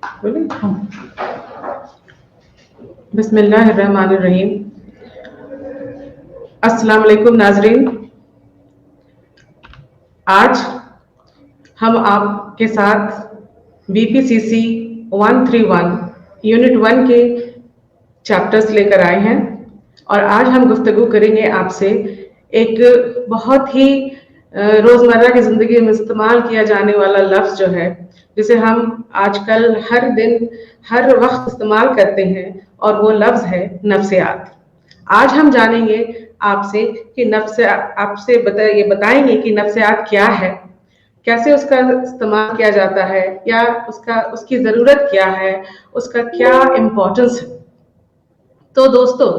बोले बिस्मिल्लाहिर्रहमानिर्रहीम। अस्सलाम वालेकुम नाजरीन। आज हम आपके साथ बीपीसीसी 131 यूनिट 1 के चैप्टर्स लेकर आए हैं और आज हम गुफ्तगू करेंगे आपसे एक बहुत ही रोज़मर्रा की ज़िंदगी में इस्तेमाल किया जाने वाला लफ्ज़ जो है, जिसे हम आजकल हर दिन हर वक्त इस्तेमाल करते हैं, और वो लफ्ज़ है नफ्सियात। आज हम जानेंगे आपसे कि ये बताएंगे कि नफ्सियात क्या है, कैसे उसका इस्तेमाल किया जाता है, या उसकी ज़रूरत क्या है, उसका क्या इम्पोर्टेंस है। तो दोस्तों,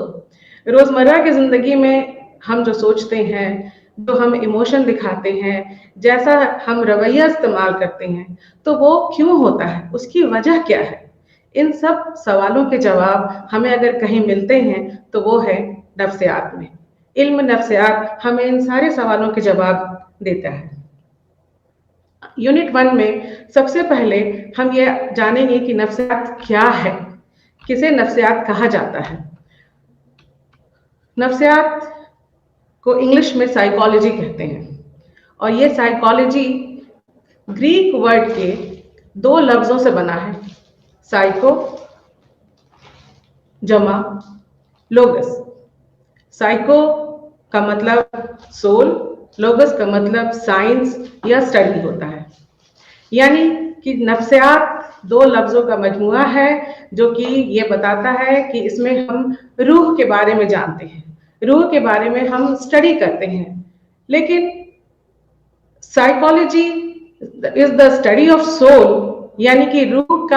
रोज़मर्रा की ज़िंदगी में हम जो सोचते हैं, जो हम इमोशन दिखाते हैं, जैसा हम रवैया इस्तेमाल करते हैं, तो वो क्यों होता है, उसकी वजह क्या है? इन सब सवालों के जवाब हमें अगर कहीं मिलते हैं तो वो है नफ्सियात में। इल्म नफ्सियात हमें इन सारे सवालों के जवाब देता है। यूनिट 1 में सबसे पहले हम ये जानेंगे कि नफ्सियात क्या है, किसे नफ्सियात कहा जाता है। नफ्सियात को इंग्लिश में साइकोलॉजी कहते हैं, और ये साइकोलॉजी ग्रीक वर्ड के 2 लफ्जों से बना है, साइको जमा लोगस। साइको का मतलब सोल, लोगस का मतलब साइंस या स्टडी होता है। यानी कि नफ्सियात 2 लफ्जों का मजमुआ है, जो कि ये बताता है कि इसमें हम रूह के बारे में जानते हैं, रूह के बारे में हम स्टडी करते हैं। लेकिन psychology is the study of soul, यानी कि रूह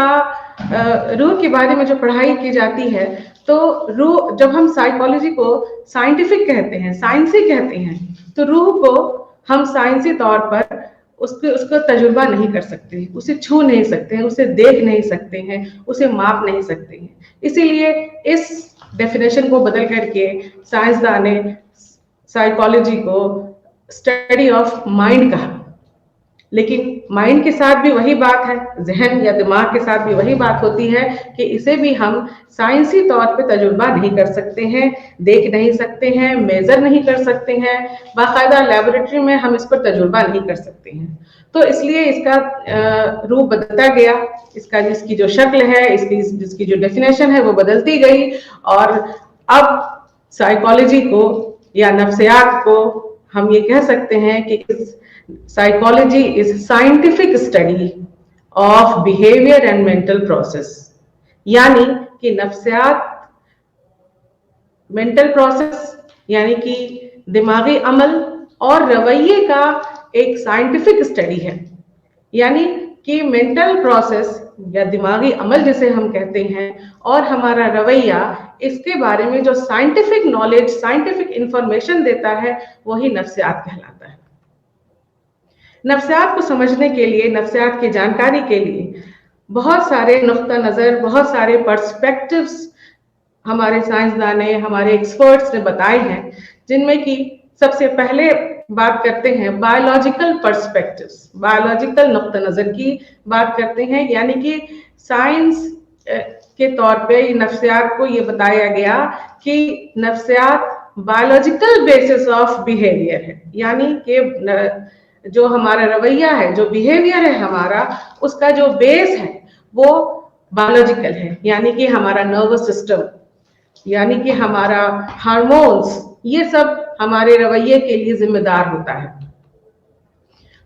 के बारे में जो पढ़ाई की जाती है, तो रूह, जब हम साइकोलॉजी को साइंटिफिक कहते हैं, साइंसी कहते हैं, तो रूह को हम साइंसी तौर पर उसको तजुर्बा नहीं कर सकते, उसे छू नहीं सकते हैं, उसे देख नहीं सकते हैं, उसे माप नहीं सकते हैं। इसीलिए इस डेफिनेशन को बदल करके साइंसदान ने साइकोलॉजी को स्टडी ऑफ माइंड कहा। लेकिन माइंड के साथ भी वही बात है, जहन या दिमाग के साथ भी वही बात होती है कि इसे भी हम साइंसी तौर पे तजुर्बा नहीं कर सकते हैं, देख नहीं सकते हैं, मेजर नहीं कर सकते हैं, बाकायदा लेबोरेटरी में हम इस पर तजुर्बा नहीं कर सकते हैं। तो इसलिए इसका रूप बदलता गया, इसकी जो शक्ल है, इसकी जो डेफिनेशन है वो बदलती गई, और अब साइकोलॉजी को या नफ्सियात को हम ये कह सकते हैं कि psychology is scientific study of behaviour and mental process. यानी कि नफ्सियात मेंटल प्रोसेस, यानी कि दिमागी अमल और रवैये का एक साइंटिफिक स्टडी है। यानी कि मेंटल प्रोसेस या दिमागी अमल जिसे हम कहते हैं, और हमारा रवैया, इसके बारे में जो साइंटिफिक नॉलेज, साइंटिफिक इंफॉर्मेशन देता है, वही नफ्सियात कहलाता है। नफ्सियात को समझने के लिए, नफ्सियात की जानकारी के लिए बहुत सारे नुक्ता नज़र, बहुत सारे पर्सपेक्टिव्स हमारे साइंसदान ने, हमारे एक्सपर्ट्स ने बताए हैं, जिनमें कि सबसे पहले बात करते हैं बायोलॉजिकल पर्सपेक्टिव्स, बायोलॉजिकल नुक्ता नज़र की बात करते हैं। यानी कि साइंस के तौर पे नफ्सियात को ये बताया गया कि नफ्सियात बायोलॉजिकल बेसिस ऑफ बिहेवियर है। यानी कि जो हमारा रवैया है, जो बिहेवियर है हमारा, उसका जो बेस है वो बायोलॉजिकल है। यानी कि हमारा नर्वस सिस्टम, यानी कि हमारा हार्मोन्स, ये सब हमारे रवैये के लिए जिम्मेदार होता है।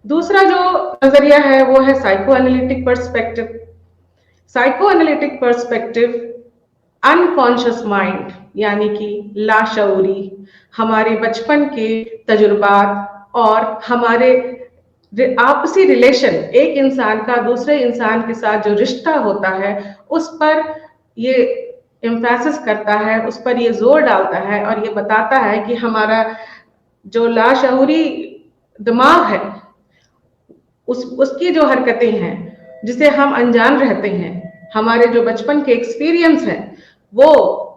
दूसरा जो नजरिया है वो है psycho analytic perspective. Psycho analytic perspective unconscious mind, यानी कि लाशऊरी, हमारे बचपन के तजुर्बात और हमारे आपसी रिलेशन, एक इंसान का दूसरे इंसान के साथ जो रिश्ता होता है, उस पर ये एम्फेसिस करता है, उस पर ये जोर डालता है, और ये बताता है कि हमारा जो लाशऊरी दिमाग है, उसकी जो हरकतें हैं, जिसे हम अनजान रहते हैं, हमारे जो बचपन के एक्सपीरियंस हैं वो,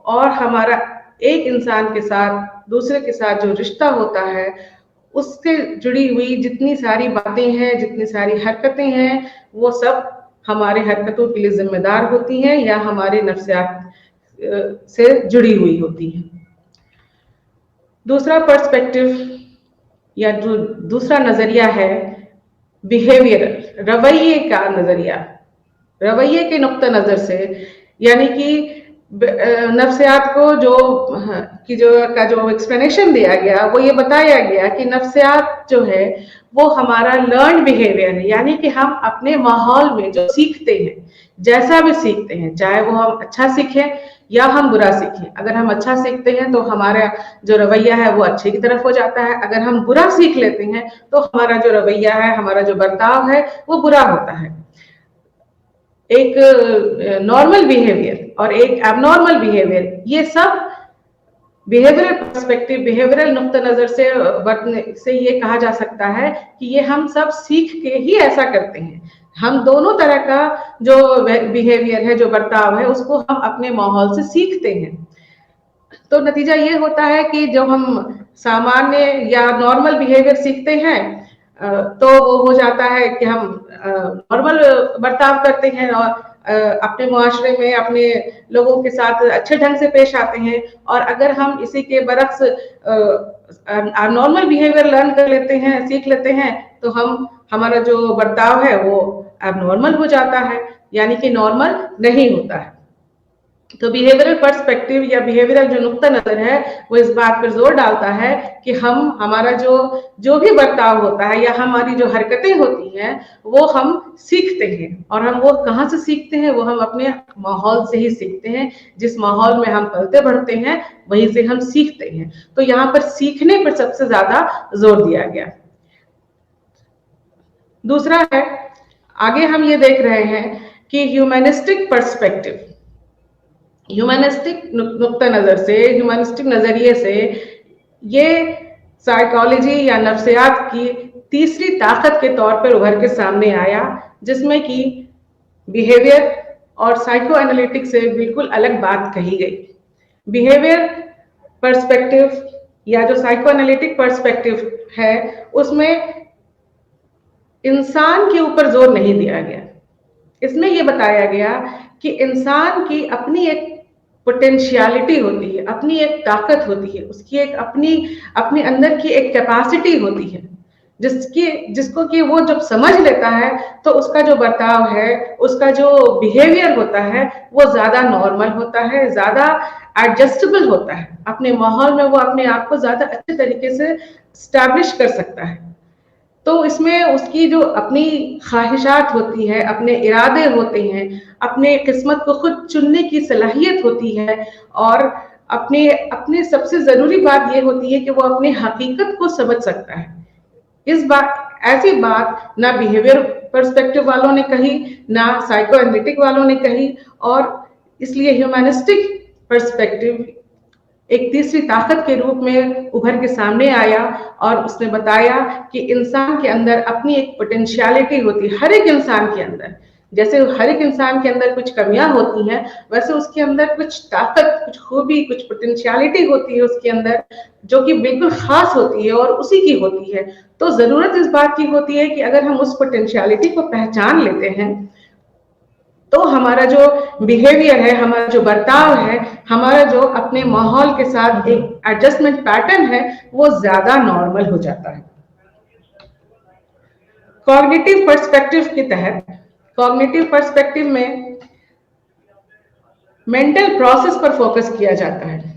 और हमारा एक इंसान के साथ दूसरे के साथ जो रिश्ता होता है, उससे जुड़ी हुई जितनी सारी बातें हैं, जितनी सारी हरकतें हैं, वो सब हमारे हरकतों के लिए जिम्मेदार होती हैं या हमारे नफ्सियात से जुड़ी हुई होती हैं। दूसरा पर्सपेक्टिव या जो दूसरा नजरिया है बिहेवियरल, रवैये का नजरिया, रवैये के नुक्ता नजर से, यानी कि नफ्सियात को जो जो एक्सप्लेनेशन दिया गया वो ये बताया गया कि नफ्सियात जो है वो हमारा लर्न बिहेवियर है, यानी कि हम अपने माहौल में जो सीखते हैं, जैसा भी सीखते हैं, चाहे वो हम अच्छा सीखें या हम बुरा सीखें। अगर हम अच्छा सीखते हैं तो हमारा जो रवैया है वो अच्छे की तरफ हो जाता है, अगर हम बुरा सीख लेते हैं तो हमारा जो रवैया है, हमारा जो बर्ताव है वो बुरा होता है। एक नॉर्मल बिहेवियर और एक एबनॉर्मल बिहेवियर, ये सब बिहेवियरल पर्सपेक्टिव, बिहेवियरल नुक्ता नजर से बरतने से ये कहा जा सकता है कि ये हम सब सीख के ही ऐसा करते हैं। हम दोनों तरह का जो बिहेवियर है, जो बर्ताव है, उसको हम अपने माहौल से सीखते हैं। तो नतीजा ये होता है कि जब हम सामान्य या नॉर्मल बिहेवियर सीखते हैं तो वो हो जाता है कि हम नॉर्मल बर्ताव करते हैं और अपने मुआशरे में अपने लोगों के साथ अच्छे ढंग से पेश आते हैं। और अगर हम इसी के बरक्स नॉर्मल बिहेवियर लर्न कर लेते हैं, सीख लेते हैं, तो हमारा जो बर्ताव है वो एबनॉर्मल हो जाता है, यानी कि नॉर्मल नहीं होता है। तो बिहेवियरल पर्सपेक्टिव या बिहेवियरल जो नुक्ता नजर है वो इस बात पर जोर डालता है कि हमारा जो भी बर्ताव होता है या हमारी जो हरकतें होती हैं वो हम सीखते हैं। और हम वो कहाँ से सीखते हैं? वो हम अपने माहौल से ही सीखते हैं। जिस माहौल में हम पलते बढ़ते हैं वहीं से हम सीखते हैं। तो यहाँ पर सीखने पर सबसे ज्यादा जोर दिया गया। दूसरा है, आगे हम ये देख रहे हैं कि ह्यूमनिस्टिक पर्सपेक्टिव, ह्यूमनिस्टिक नुक्ता नजर से, ह्यूमनिस्टिक नजरिए से ये साइकोलॉजी या नफ्सियात की तीसरी ताकत के तौर पर उभर के सामने आया, जिसमें कि बिहेवियर और साइको एनालिटिक्स से बिल्कुल अलग बात कही गई। बिहेवियर पर्सपेक्टिव या जो साइको एनालिटिक पर्सपेक्टिव है उसमें इंसान के ऊपर जोर नहीं दिया गया। इसमें यह बताया गया कि इंसान की अपनी एक पोटेंशियलिटी होती है, अपनी एक ताकत होती है, उसकी एक अपने अंदर की एक कैपेसिटी होती है, जिसको कि वो जब समझ लेता है तो उसका जो बर्ताव है, उसका जो बिहेवियर होता है वो ज्यादा नॉर्मल होता है, ज्यादा एडजस्टेबल होता है। अपने माहौल में वो अपने आप को ज्यादा अच्छे तरीके से स्टैब्लिश कर सकता है। तो इसमें उसकी जो अपनी ख्वाहिशात होती है, अपने इरादे होते हैं, अपने किस्मत को खुद चुनने की सलाहियत होती है, और अपने सबसे जरूरी बात यह होती है कि वो अपनी हकीकत को समझ सकता है। ऐसी बात ना बिहेवियर पर्सपेक्टिव वालों ने कही, ना साइको एनालिटिक वालों ने कही, और इसलिए ह्यूमनिस्टिक पर्सपेक्टिव एक तीसरी ताकत के रूप में उभर के सामने आया और उसने बताया कि इंसान के अंदर अपनी एक पोटेंशियलिटी होती है। हर एक इंसान के अंदर, जैसे हर एक इंसान के अंदर कुछ कमियां होती हैं, वैसे उसके अंदर कुछ ताकत, कुछ खूबी, कुछ पोटेंशियलिटी होती है उसके अंदर, जो कि बिल्कुल खास होती है और उसी की होती है। तो जरूरत इस बात की होती है कि अगर हम उस पोटेंशियलिटी को पहचान लेते हैं तो हमारा जो बिहेवियर है, हमारा जो बर्ताव है, हमारा जो अपने माहौल के साथ एक एडजस्टमेंट पैटर्न है वो ज्यादा नॉर्मल हो जाता है। कॉग्निटिव पर्सपेक्टिव के तहत, कॉग्निटिव पर्सपेक्टिव में मेंटल प्रोसेस पर फोकस किया जाता है।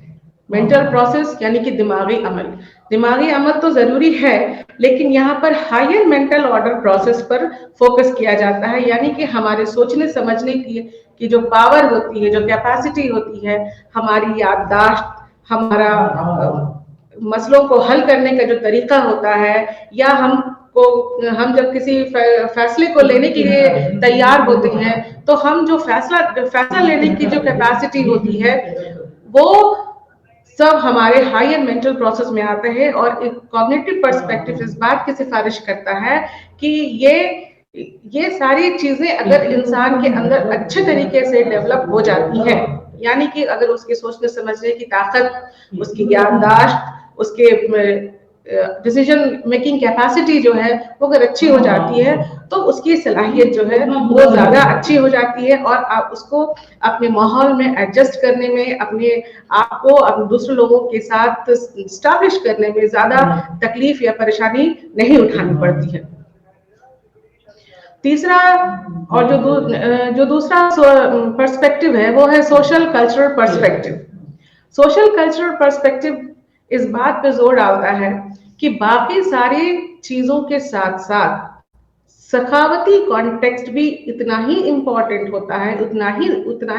मेंटल प्रोसेस यानी कि दिमागी अमल। दिमागी अमल तो जरूरी है, लेकिन यहाँ पर हायर मेंटल ऑर्डर प्रोसेस पर फोकस किया जाता है, यानी कि हमारे सोचने समझने की जो पावर होती है, जो कैपेसिटी होती है, हमारी याददाश्त, हमारा मसलों को हल करने का जो तरीका होता है, या हम जब किसी फैसले को लेने के लिए तैयार होते हैं तो हम जो फैसला लेने की जो कैपेसिटी होती है वो सब हमारे हायर मेंटल प्रोसेस में आते हैं। और एक कॉग्निटिव पर्सपेक्टिव इस बात की सिफारिश करता है कि ये सारी चीजें अगर इंसान के अंदर अच्छे तरीके से डेवलप हो जाती है, यानी कि अगर उसके सोचने समझने की ताकत, उसकी याददाश्त, उसके डिसीजन मेकिंग कैपेसिटी जो है वो अगर अच्छी हो जाती है तो उसकी सलाहियत जो है वो ज़्यादा अच्छी हो जाती है, और आप उसको अपने माहौल में एडजस्ट करने में, अपने आप को दूसरे लोगों के साथ स्टैब्लिश करने में ज़्यादा तकलीफ या परेशानी नहीं उठानी पड़ती है। तीसरा और जो दूसरा पर्सपेक्टिव है वो है social cultural perspective. Social cultural perspective इस बात पे जोर डालता है कि बाकी सारी चीजों के साथ साथ सखावती कॉन्टेक्स्ट भी इतना ही इम्पोर्टेंट होता है, उतना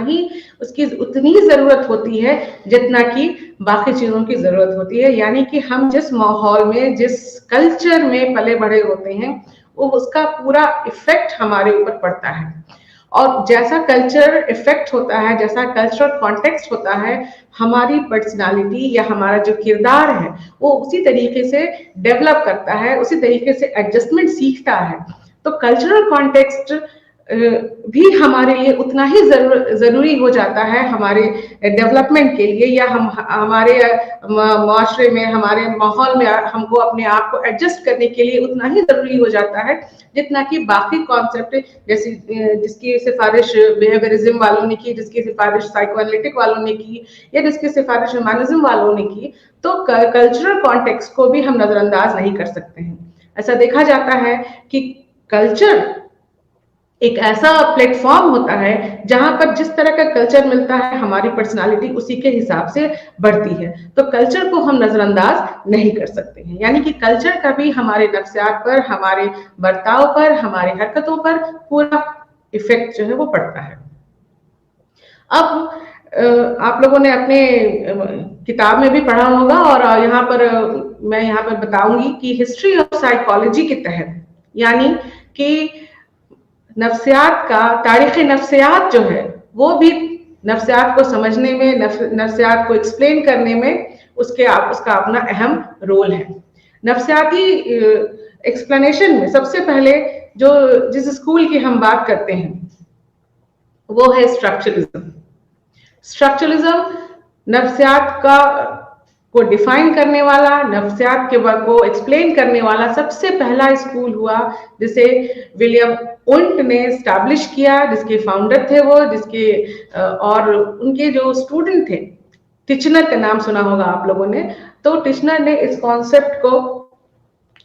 ही उसकी उतनी जरूरत होती है जितना कि बाकी चीजों की जरूरत होती है। यानी कि हम जिस माहौल में, जिस कल्चर में पले बड़े होते हैं, वो उसका पूरा इफेक्ट हमारे ऊपर पड़ता है, और जैसा कल्चर इफेक्ट होता है, जैसा कल्चरल कॉन्टेक्स्ट होता है, हमारी पर्सनालिटी या हमारा जो किरदार है वो उसी तरीके से डेवलप करता है, उसी तरीके से एडजस्टमेंट सीखता है। तो कल्चरल कॉन्टेक्स्ट भी हमारे लिए उतना ही जरूरी हो जाता है हमारे डेवलपमेंट के लिए, या हम हमारे माशरे में, हमारे माहौल में हमको अपने आप को एडजस्ट करने के लिए उतना ही जरूरी हो जाता है जितना कि बाकी कॉन्सेप्ट, जैसे जिसकी सिफारिश बिहेवियरिज्म वालों ने की, जिसकी सिफारिश साइकोएनालिटिक वालों ने की, या जिसकी सिफारिश ह्यूमनिज्म वालों ने की। तो कल्चरल कॉन्टेक्स्ट को भी हम नजरअंदाज नहीं कर सकते हैं। ऐसा देखा जाता है कि कल्चर एक ऐसा प्लेटफॉर्म होता है जहां पर जिस तरह का कल्चर मिलता है, हमारी पर्सनालिटी उसी के हिसाब से बढ़ती है। तो कल्चर को हम नजरअंदाज नहीं कर सकते हैं। यानी कि कल्चर का भी हमारे नफ्सियात पर, हमारे बर्ताव पर, हमारी हरकतों पर पूरा इफेक्ट जो है वो पड़ता है। अब आप लोगों ने अपने किताब में भी पढ़ा होगा, और यहाँ पर मैं यहाँ पर बताऊंगी कि हिस्ट्री ऑफ साइकोलॉजी के तहत, यानी कि नफ्सियात का, तारीख नफ्सियात जो है वो भी नफ्सियात को समझने में, नफ्सियात को एक्सप्लेन करने में उसका अपना अहम रोल है। नफ्सियाती एक्सप्लेनेशन में सबसे पहले जो जिस स्कूल की हम बात करते हैं वो है स्ट्रक्चरलिज्म। स्ट्रक्चरलिज्म नफ्सियात का को डिफाइन करने वाला, नफ्सियात के वर्क को एक्सप्लेन करने वाला सबसे पहला स्कूल हुआ जिसे विलियम उंट ने स्टैब्लिश किया, जिसके फाउंडर थे वो, और उनके जो स्टूडेंट थे, टिचनर का नाम सुना होगा आप लोगों ने। तो टिचनर ने इस कॉन्सेप्ट को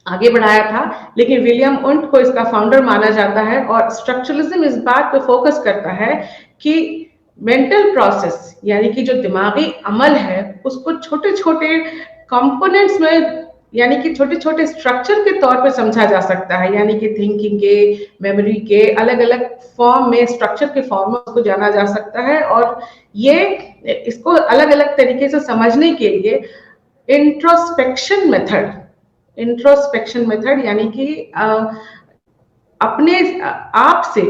आगे बढ़ाया था, लेकिन विलियम उंट को इसका फाउंडर माना जाता है। और स्ट्रक्चरलिज्म इस बात पे फोकस करता है कि मेंटल प्रोसेस, यानी कि जो दिमागी अमल है, उसको छोटे छोटे कंपोनेंट्स में, यानी कि छोटे छोटे स्ट्रक्चर के तौर पे समझा जा सकता है। यानी कि थिंकिंग के, मेमोरी के अलग अलग फॉर्म में, स्ट्रक्चर के फॉर्म में उसको जाना जा सकता है। और ये इसको अलग अलग तरीके से समझने के लिए इंट्रोस्पेक्शन मेथड, यानी कि अपने आप से,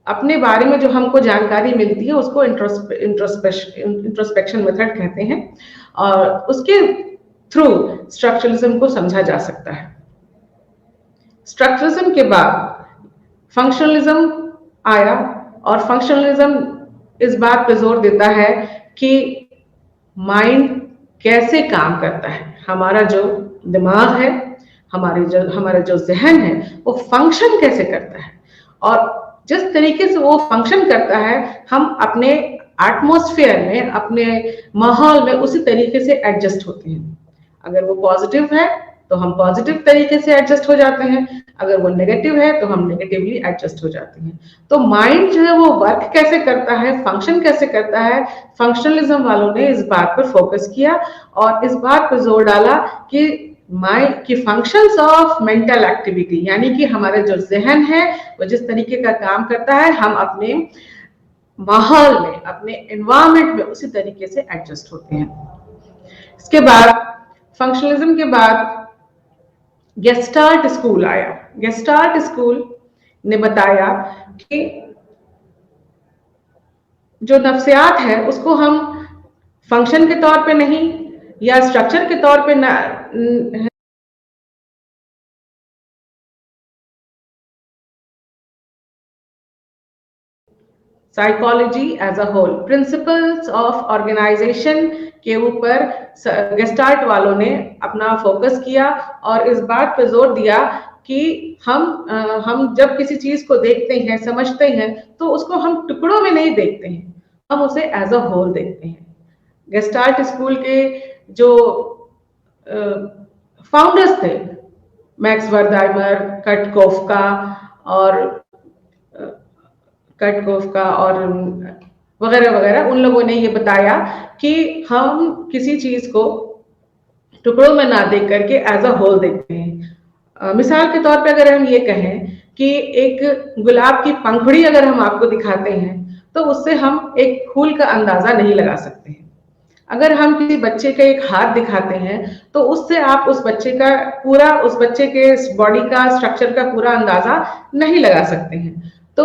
अपने बारे में जो हमको जानकारी मिलती है उसको इंट्रोस्पेक्शन मेथड कहते हैं, और उसके थ्रू स्ट्रक्चरलिज्म को समझा जा सकता है। स्ट्रक्चरलिज्म के बाद फंक्शनलिज्म आया, और फंक्शनलिज्म इस बात पे जोर देता है कि माइंड कैसे काम करता है, हमारा जो दिमाग है, हमारा जो जहन है, वो फंक्शन कैसे करता है, और जिस तरीके से वो फंक्शन करता है हम अपने एटमॉस्फेयर में, अपने माहौल में उसी तरीके से एडजस्ट होते हैं। अगर वो पॉजिटिव है तो हम पॉजिटिव तरीके से एडजस्ट हो जाते हैं, अगर वो नेगेटिव है तो हम नेगेटिवली एडजस्ट हो जाते हैं। तो माइंड जो है वो वर्क कैसे करता है, फंक्शन कैसे करता है, फंक्शनलिज्म वालों ने इस बात पर फोकस किया और इस बात पर जोर डाला कि माइंड की फंक्शंस ऑफ मेंटल एक्टिविटी, यानी कि हमारा जो जहन है वो जिस तरीके का काम करता है, हम अपने माहौल में, अपने एनवायरमेंट में उसी तरीके से एडजस्ट होते हैं। इसके बाद फंक्शनलिज्म के बाद गेस्टाल्ट स्कूल आया। गेस्टाल्ट स्कूल ने बताया कि जो नफ्सियात है उसको हम फंक्शन के तौर पे नहीं या स्ट्रक्चर के तौर पे psychology as a whole, principles of organisation के ऊपर गेस्टार्ट वालों ने अपना फोकस किया और इस बात पर जोर दिया कि हम जब किसी चीज को देखते हैं, समझते हैं, तो उसको हम टुकड़ों में नहीं देखते हैं, हम उसे एज अ होल देखते हैं। गेस्टार्ट स्कूल के जो फाउंडर्स थे, मैक्स वर्दाइमर, और कटकोफ और वगैरह वगैरह, उन लोगों ने ये बताया कि हम किसी चीज को टुकड़ों में ना देख करके एज अ होल देखते हैं। मिसाल के तौर पे अगर हम ये कहें कि एक गुलाब की पंखुड़ी अगर हम आपको दिखाते हैं, तो उससे हम एक फूल का अंदाजा नहीं लगा सकते हैं। अगर हम किसी बच्चे का एक हाथ दिखाते हैं, तो उससे आप उस बच्चे का पूरा, उस बच्चे के बॉडी का स्ट्रक्चर का पूरा अंदाजा नहीं लगा सकते हैं। तो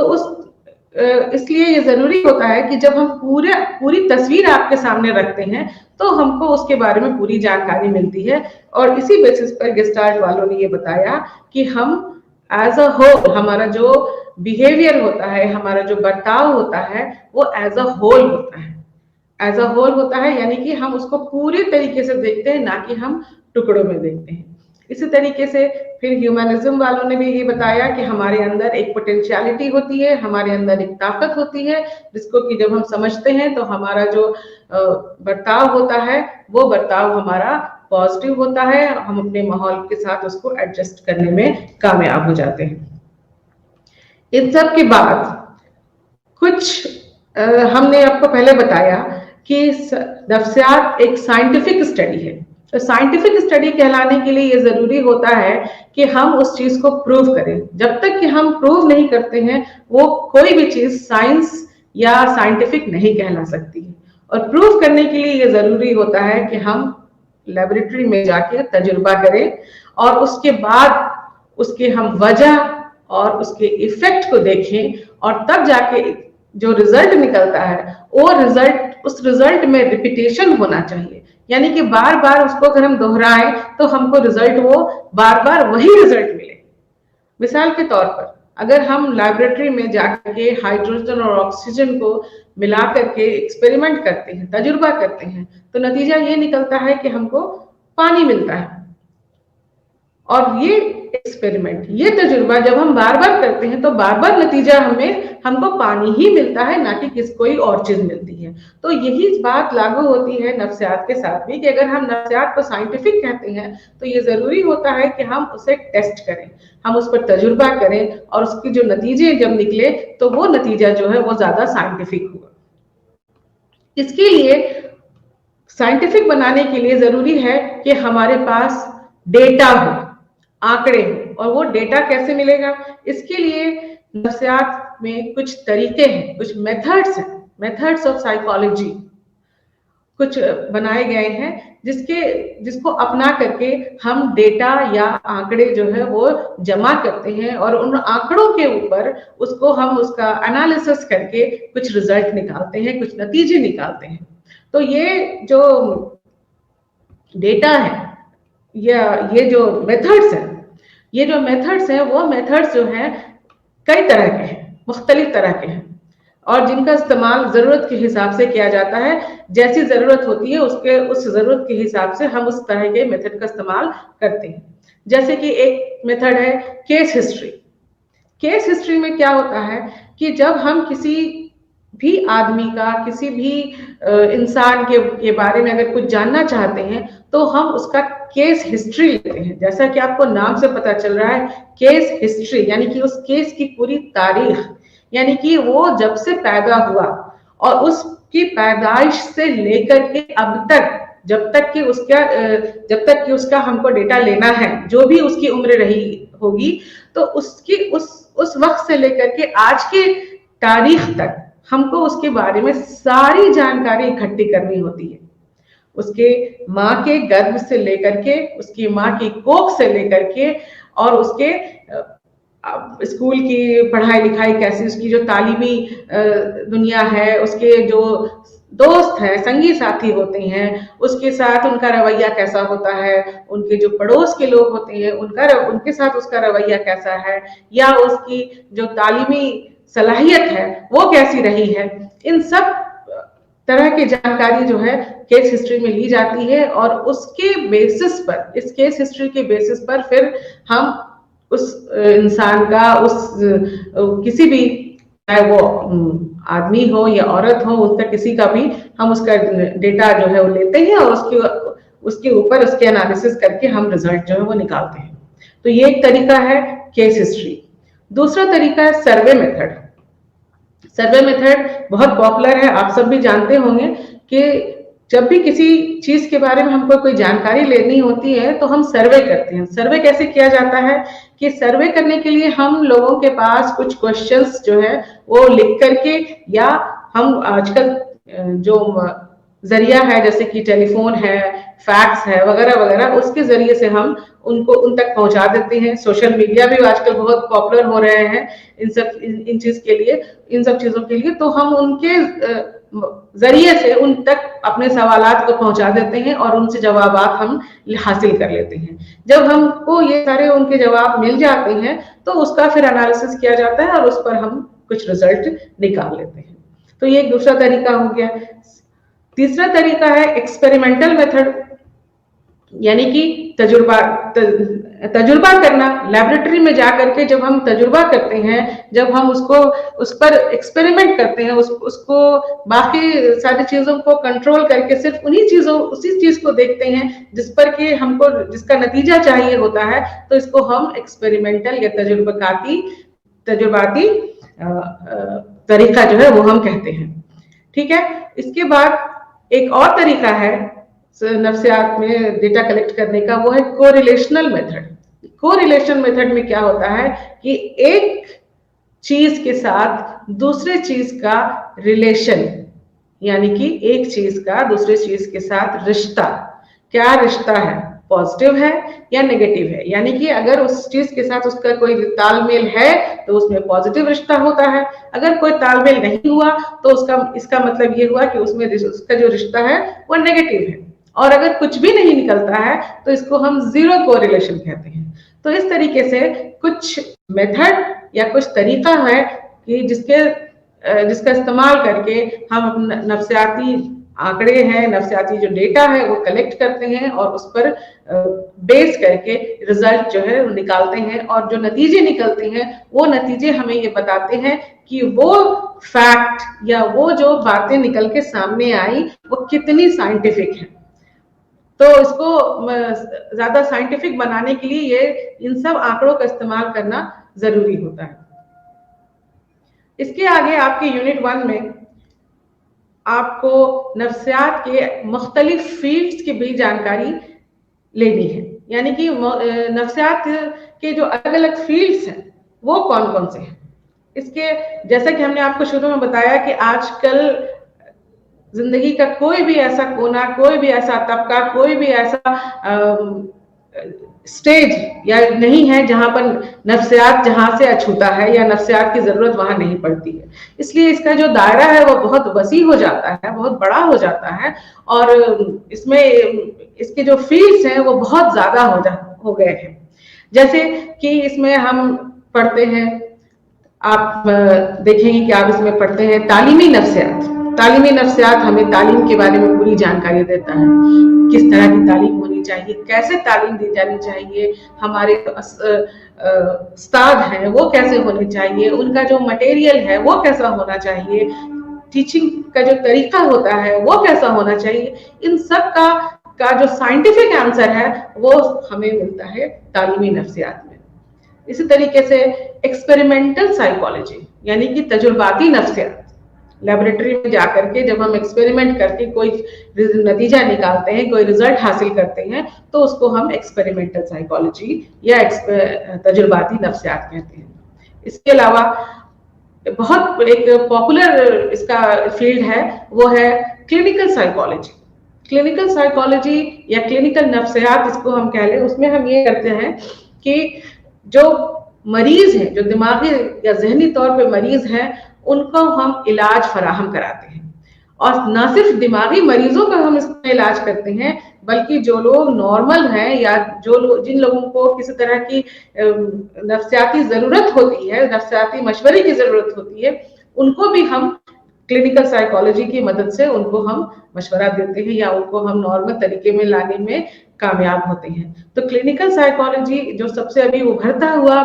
इसलिए ये जरूरी होता है कि जब हम पूरी तस्वीर आपके सामने रखते हैं, तो हमको उसके बारे में पूरी जानकारी मिलती है। और इसी बेसिस पर गेस्टार्ट वालों ने ये बताया कि हम एज अ होल, हमारा जो बिहेवियर होता है, हमारा जो बर्ताव होता है, वो एज अ होल होता है। एज अ होल होता है यानी कि हम उसको पूरे तरीके से देखते हैं, ना कि हम टुकड़ों में देखते हैं। इसी तरीके से फिर ह्यूमनिज्म वालों ने भी ये बताया कि हमारे अंदर एक पोटेंशियलिटी होती है, हमारे अंदर एक ताकत होती है, जिसको कि जब हम समझते हैं तो हमारा जो बर्ताव होता है, वो बर्ताव हमारा पॉजिटिव होता है, हम अपने माहौल के साथ उसको एडजस्ट करने में कामयाब हो जाते हैं। इन सब के बाद कुछ हमने आपको पहले बताया कि नफ्सियात एक साइंटिफिक स्टडी है। तो साइंटिफिक स्टडी कहलाने के लिए ये जरूरी होता है कि हम उस चीज को प्रूव करें। जब तक कि हम प्रूव नहीं करते हैं, वो कोई भी चीज साइंस या साइंटिफिक नहीं कहला सकती है। और प्रूव करने के लिए ये जरूरी होता है कि हम लेबोरेटरी में जाके तजुर्बा करें और उसके बाद उसके हम वजह और उसके इफेक्ट को देखें, और तब जाके जो रिजल्ट निकलता है, वो रिजल्ट, उस रिजल्ट में रिपीटेशन होना चाहिए। यानी कि बार बार उसको अगर हम दोहराएं तो हमको रिजल्ट, वो बार बार वही रिजल्ट मिले। मिसाल के तौर पर अगर हम लैबोरेटरी में जाकर के हाइड्रोजन और ऑक्सीजन को मिला करके एक्सपेरिमेंट करते हैं, तजुर्बा करते हैं, तो नतीजा ये निकलता है कि हमको पानी मिलता है। और ये एक्सपेरिमेंट, ये तजुर्बा जब हम बार बार करते हैं, तो बार बार नतीजा हमको पानी ही मिलता है, ना कि कोई और चीज मिलती है। तो यही बात लागू होती है नफ्सियात के साथ भी, कि अगर हम नफ्सियात को साइंटिफिक कहते हैं, तो ये जरूरी होता है कि हम उसे टेस्ट करें, हम उस पर तजुर्बा करें, और उसके जो नतीजे जब निकले, तो वो नतीजा जो है वो ज्यादा साइंटिफिक हुआ। इसके लिए साइंटिफिक बनाने के लिए जरूरी है कि हमारे पास डेटा हो, आंकड़े हो। और वो डेटा कैसे मिलेगा? इसके लिए नफ्सियात में कुछ तरीके हैं, कुछ मेथड्स हैं, मेथड्स ऑफ साइकोलॉजी कुछ बनाए गए हैं, जिसको अपना करके हम डेटा या आंकड़े जो है वो जमा करते हैं, और उन आंकड़ों के ऊपर हम उसका एनालिसिस करके कुछ रिजल्ट निकालते हैं, कुछ नतीजे निकालते हैं। तो ये जो डेटा है या ये जो मेथड्स हैं, वो मेथड्स जो हैं कई तरह के हैं, मुख्तलिफ तरह के हैं, और जिनका इस्तेमाल जरूरत के हिसाब से किया जाता है। जैसी जरूरत होती है उस जरूरत के हिसाब से हम उस तरह के मेथड का इस्तेमाल करते हैं। जैसे कि एक मेथड है केस हिस्ट्री। केस हिस्ट्री में क्या होता है कि जब हम किसी भी आदमी का, किसी भी इंसान के बारे में अगर कुछ जानना चाहते हैं, तो हम उसका केस हिस्ट्री लेते हैं। जैसा कि आपको नाम से पता चल रहा है, केस हिस्ट्री यानी कि उस केस की पूरी तारीख, यानी कि वो जब से पैदा हुआ और उसकी पैदाइश से लेकर के अब तक, जब तक कि उसका हमको डेटा लेना है, जो भी उसकी उम्र रही होगी, तो उसकी उस वक्त से लेकर के आज के तारीख तक हमको उसके बारे में सारी जानकारी इकट्ठी करनी होती है। उसके माँ के गर्भ से लेकर के, उसकी माँ की कोख से लेकर के, और उसके स्कूल की पढ़ाई लिखाई कैसी, उसकी जो तालीमी दुनिया है, उसके जो दोस्त हैं, संगी साथी होते हैं, उसके साथ उनका रवैया कैसा होता है, उनके जो पड़ोस के लोग होते हैं उनके साथ उसका रवैया कैसा है, या उसकी जो तालीमी सलाहियत है वो कैसी रही है, इन सब तरह की जानकारी जो है केस हिस्ट्री में ली जाती है और उसके बेसिस पर, इस केस हिस्ट्री के बेसिस पर फिर हम उस इंसान का, उस किसी भी, चाहे वो आदमी हो या औरत हो, उसका किसी का भी हम उसका डेटा जो है वो लेते हैं और उसके ऊपर उसके एनालिसिस करके हम रिजल्ट जो है वो निकालते हैं। तो ये एक तरीका है केस हिस्ट्री। दूसरा तरीका है सर्वे मेथड। सर्वे मेथड बहुत पॉपुलर है, आप सब भी जानते होंगे कि जब भी किसी चीज के बारे में हमको कोई जानकारी लेनी होती है तो हम सर्वे करते हैं। सर्वे कैसे किया जाता है कि सर्वे करने के लिए हम लोगों के पास कुछ क्वेश्चंस जो है वो लिख करके, या हम आजकल जो जरिया है जैसे कि टेलीफोन है, फैक्स है वगैरह वगैरह, उसके जरिए से हम उनको उन तक पहुंचा देते हैं। सोशल मीडिया भी आजकल बहुत पॉपुलर हो रहे हैं इन चीज के लिए, इन सब चीजों के लिए। तो हम उनके जरिए से उन तक अपने सवालात को पहुंचा देते हैं और उनसे जवाबात हम हासिल कर लेते हैं। जब हमको ये सारे उनके जवाब मिल जाते हैं तो उसका फिर एनालिसिस किया जाता है और उस पर हम कुछ रिजल्ट निकाल लेते हैं। तो ये एक दूसरा तरीका हो गया। तीसरा तरीका है एक्सपेरिमेंटल मेथड, यानी कि तजुर्बा करना। लेबोरेटरी में जाकर के जब हम तजुर्बा करते हैं, जब हम उसको उस पर एक्सपेरिमेंट करते हैं, उसको बाकी सारी चीजों को कंट्रोल करके सिर्फ उसी चीज को देखते हैं जिस पर कि हमको जिसका नतीजा चाहिए होता है, तो इसको हम एक्सपेरिमेंटल या तजुर्बाती तरीका जो है वो हम कहते हैं। ठीक है। इसके बाद एक और तरीका है नफ्सियात में डेटा कलेक्ट करने का, वो है कोरिलेशनल मेथड। कोरिलेशन मेथड में क्या होता है कि एक चीज के साथ दूसरे चीज का रिलेशन, यानी कि एक चीज का दूसरे चीज के साथ रिश्ता, क्या रिश्ता है, पॉजिटिव है या नेगेटिव है। यानी कि अगर उस चीज के साथ उसका कोई तालमेल है तो उसमें पॉजिटिव रिश्ता होता है, अगर कोई तालमेल नहीं हुआ तो इसका मतलब ये हुआ कि उसमें उसका जो रिश्ता है वो नेगेटिव है। और अगर कुछ भी नहीं निकलता है तो इसको हम जीरो कोरिलेशन कहते हैं। तो इस तरीके से कुछ मेथड या कुछ तरीका है कि जिसका इस्तेमाल करके हम अपना नफ्सियाती आंकड़े हैं, नफ्सियाती जो डेटा है वो कलेक्ट करते हैं और उस पर बेस करके रिजल्ट जो है निकालते हैं। और जो नतीजे निकलते हैं वो नतीजे हमें ये बताते हैं कि वो फैक्ट या वो जो बातें निकल के सामने आई वो कितनी साइंटिफिक है। तो इसको ज्यादा साइंटिफिक बनाने के लिए ये इन सब आंकड़ों का इस्तेमाल करना जरूरी होता है। इसके आगे आपके यूनिट 1 में आपको नफ्सियात के मुख्तलिफ फील्ड्स की भी जानकारी लेनी है, यानी कि नफ्सियात के जो अलग अलग फील्ड्स हैं वो कौन कौन से हैं। इसके जैसा कि हमने आपको शुरू में बताया कि आजकल जिंदगी का कोई भी ऐसा कोना, कोई भी ऐसा तबका, कोई भी ऐसा स्टेज या नहीं है जहां पर नफ्सियात जहां से अछूता है या नफ्सियात की जरूरत वहां नहीं पड़ती है। इसलिए इसका जो दायरा है वो बहुत वसी हो जाता है, बहुत बड़ा हो जाता है और इसमें इसके जो फील्ड्स हैं वो बहुत ज्यादा हो गए हैं। जैसे कि इसमें हम पढ़ते हैं, आप देखेंगे कि आप इसमें पढ़ते हैं तालीमी नफ्सियात। तालीमी नफ्सियात हमें तालीम के बारे में पूरी जानकारी देता है, किस तरह की तालीम होनी चाहिए, कैसे तालीम दी जानी चाहिए, हमारे उस्ताद हैं वो कैसे होने चाहिए, उनका जो मटेरियल है वो कैसा होना चाहिए, टीचिंग का जो तरीका होता है वो कैसा होना चाहिए। इन सब का जो साइंटिफिक आंसर है वो हमें मिलता है तालीमी नफ्सियात में। इसी तरीके से एक्सपेरिमेंटल साइकोलॉजी यानी कि तजुर्बाती नफ्सियात, लेबोरेटरी में जाकर के जब हम एक्सपेरिमेंट करके कोई नतीजा निकालते हैं, कोई रिजल्ट हासिल करते हैं, तो उसको हम एक्सपेरिमेंटल साइकोलॉजी या तजुर्बाती नफ्सियात कहते हैं। इसके अलावा बहुत एक पॉपुलर इसका फील्ड है वो है क्लिनिकल साइकोलॉजी। क्लिनिकल साइकोलॉजी या क्लिनिकल नफ्सियात इसको हम कह लें, उसमें हम ये करते हैं कि जो मरीज हैं, जो दिमागी या जहनी तौर पे मरीज हैं, उनको हम इलाज फराहम कराते हैं। और न सिर्फ दिमागी मरीजों का हम इसमें इलाज करते हैं, बल्कि जो लोग नॉर्मल हैं या जिन लोगों को किसी तरह की नफ्सियाती जरूरत होती है, नफ्सियाती मशवरे की जरूरत होती है, उनको भी हम क्लिनिकल साइकोलॉजी की मदद से उनको हम मशवरा देते हैं या उनको हम नॉर्मल तरीके में लाने में कामयाब होते हैं। तो क्लिनिकल साइकोलॉजी जो सबसे अभी उभरता हुआ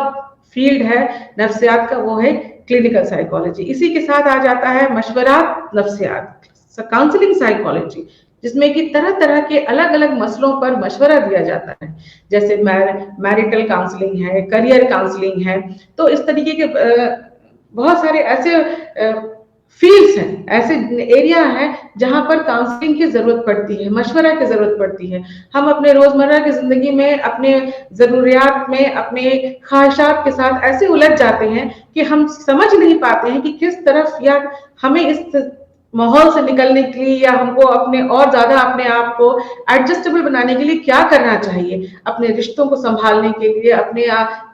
फील्ड है नफ्सियात का, वो है क्लिनिकल साइकोलॉजी। इसी के साथ आ जाता है मशवरात नफ्सियात, काउंसलिंग साइकोलॉजी, जिसमें कि तरह तरह के अलग अलग मसलों पर मशवरा दिया जाता है, जैसे मैरिटल काउंसलिंग है, करियर काउंसलिंग है। तो इस तरीके के बहुत सारे ऐसे फील्ड्स हैं, ऐसे एरिया हैं जहां पर काउंसलिंग की जरूरत पड़ती है, मशवरा की जरूरत पड़ती है। हम अपने रोजमर्रा की जिंदगी में अपने जरूरियात में, अपने ख्वाहिशात के साथ ऐसे उलझ जाते हैं कि हम समझ नहीं पाते हैं कि किस तरफ या हमें इस माहौल से निकलने के लिए या हमको अपने और ज्यादा अपने आप को एडजस्टेबल बनाने के लिए क्या करना चाहिए, अपने रिश्तों को संभालने के लिए, अपने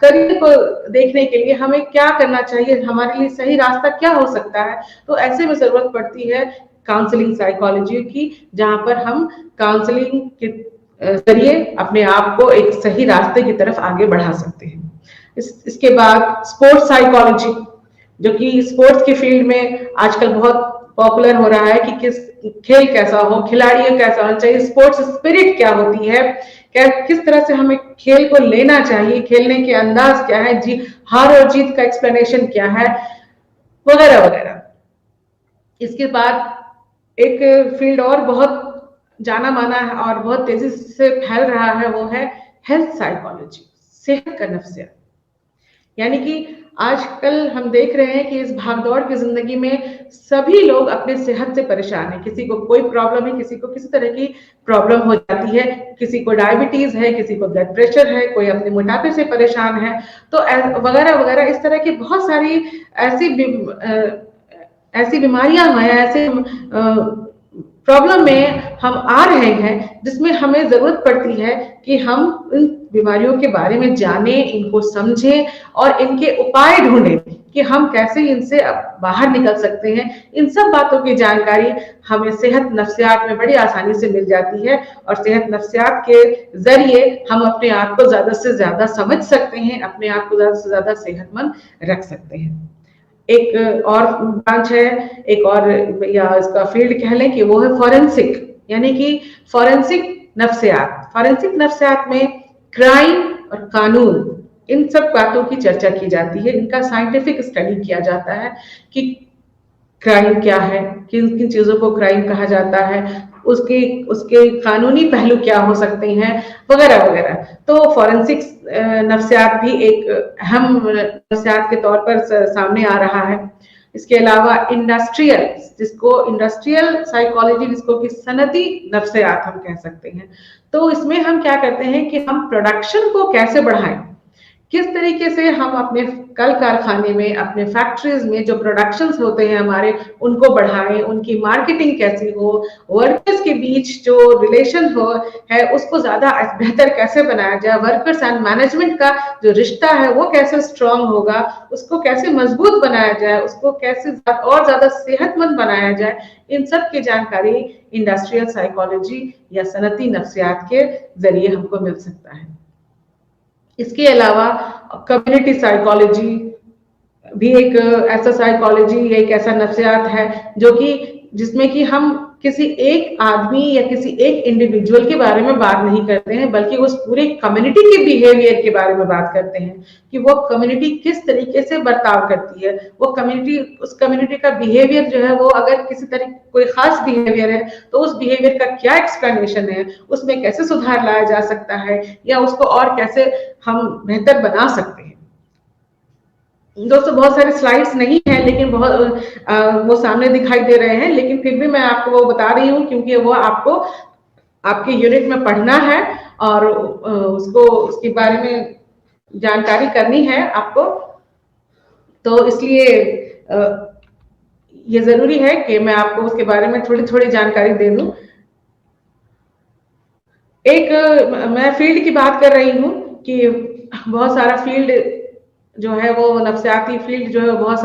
करियर को देखने के लिए हमें क्या करना चाहिए, हमारे लिए सही रास्ता क्या हो सकता है। तो ऐसे में जरूरत पड़ती है काउंसलिंग साइकोलॉजी की, जहां पर हम काउंसलिंग के जरिए अपने आप को एक सही रास्ते की तरफ आगे बढ़ा सकते हैं। इसके बाद स्पोर्ट्स साइकोलॉजी, जो कि स्पोर्ट्स के फील्ड में आजकल बहुत पॉपुलर हो रहा है कि किस खेल कैसा हो, खिलाड़ी कैसा होना चाहिए, स्पोर्ट्स स्पिरिट क्या होती है, क्या किस तरह से हमें खेल को लेना चाहिए, खेलने के अंदाज क्या है, जी हार और जीत का एक्सप्लेनेशन क्या है, वगैरह वगैरह। इसके बाद एक फील्ड और बहुत जाना माना है और बहुत तेजी से फैल रहा है, वो है हेल्थ साइकोलॉजी, सेहत का नफ्सिया। यानी कि आजकल हम देख रहे हैं कि इस भागदौड़ की जिंदगी में सभी लोग अपने सेहत से परेशान हैं। किसी को कोई प्रॉब्लम है, किसी को किसी तरह की प्रॉब्लम हो जाती है, किसी को डायबिटीज है, किसी को ब्लड प्रेशर है, कोई अपने मोटापे से परेशान है, तो वगैरह वगैरह। इस तरह की बहुत सारी ऐसी ऐसी बीमारियां हैं, ऐसे प्रॉब्लम में हम आ रहे हैं जिसमें हमें जरूरत पड़ती है कि हम इन बीमारियों के बारे में जानें, इनको समझें और इनके उपाय ढूंढें कि हम कैसे इनसे बाहर निकल सकते हैं। इन सब बातों की जानकारी हमें सेहत नफ्सियात में बड़ी आसानी से मिल जाती है और सेहत नफ्सियात के जरिए हम अपने आप को ज्यादा से ज्यादा समझ सकते हैं, अपने आप को ज्यादा से ज्यादा सेहतमंद रख सकते हैं। एक और ब्रांच है, एक और या इसका फील्ड कह लें कि वो है फॉरेंसिक, यानी कि फॉरेंसिक नफ्सियात। फॉरेंसिक नफ्सियात में क्राइम और कानून, इन सब बातों की चर्चा की जाती है, इनका साइंटिफिक स्टडी किया जाता है कि क्राइम क्या है, किन किन चीजों को क्राइम कहा जाता है, उसके उसके कानूनी पहलू क्या हो सकते हैं, वगैरह वगैरह। तो फॉरेंसिक नफ्सियात भी एक अहम नफ्सियात के तौर पर सामने आ रहा है। इसके अलावा इंडस्ट्रियल साइकोलॉजी, जिसको कि सनती नफ्सियात हम कह सकते हैं। तो इसमें हम क्या करते हैं कि हम प्रोडक्शन को कैसे बढ़ाएं, किस तरीके से हम अपने कल कारखाने में, अपने फैक्ट्रीज में जो प्रोडक्शंस होते हैं हमारे, उनको बढ़ाएं, उनकी मार्केटिंग कैसी हो, वर्कर्स के बीच जो रिलेशन हो है उसको ज्यादा बेहतर कैसे बनाया जाए, वर्कर्स एंड मैनेजमेंट का जो रिश्ता है वो कैसे स्ट्रांग होगा, उसको कैसे मजबूत बनाया जाए, उसको कैसे और ज्यादा सेहतमंद बनाया जाए। इन सब की जानकारी इंडस्ट्रियल साइकोलॉजी या सनती नफ्सियात के जरिए हमको मिल सकता है। इसके अलावा कम्युनिटी साइकोलॉजी भी एक ऐसा साइकोलॉजी, एक ऐसा नफ्सियात है जो कि जिसमें कि हम किसी एक आदमी या किसी एक इंडिविजुअल के बारे में बात नहीं करते हैं, बल्कि उस पूरे कम्युनिटी के बिहेवियर के बारे में बात करते हैं कि वो कम्युनिटी किस तरीके से बर्ताव करती है, वो कम्युनिटी, उस कम्युनिटी का बिहेवियर जो है वो अगर किसी तरह कोई खास बिहेवियर है तो उस बिहेवियर का क्या एक्सप्लेनेशन है, उसमें कैसे सुधार लाया जा सकता है या उसको और कैसे हम बेहतर बना सकते हैं। दोस्तों बहुत सारे स्लाइड्स नहीं है, लेकिन बहुत वो सामने दिखाई दे रहे हैं, लेकिन फिर भी मैं आपको वो बता रही हूँ क्योंकि वो आपको आपके यूनिट में पढ़ना है और उसको उसके बारे में जानकारी करनी है आपको। तो इसलिए ये जरूरी है कि मैं आपको उसके बारे में थोड़ी थोड़ी जानकारी दे दूं। एक मैं फील्ड की बात कर रही हूँ कि बहुत सारा फील्ड जो है वो नफ्सियाती फील्ड जो है बहुत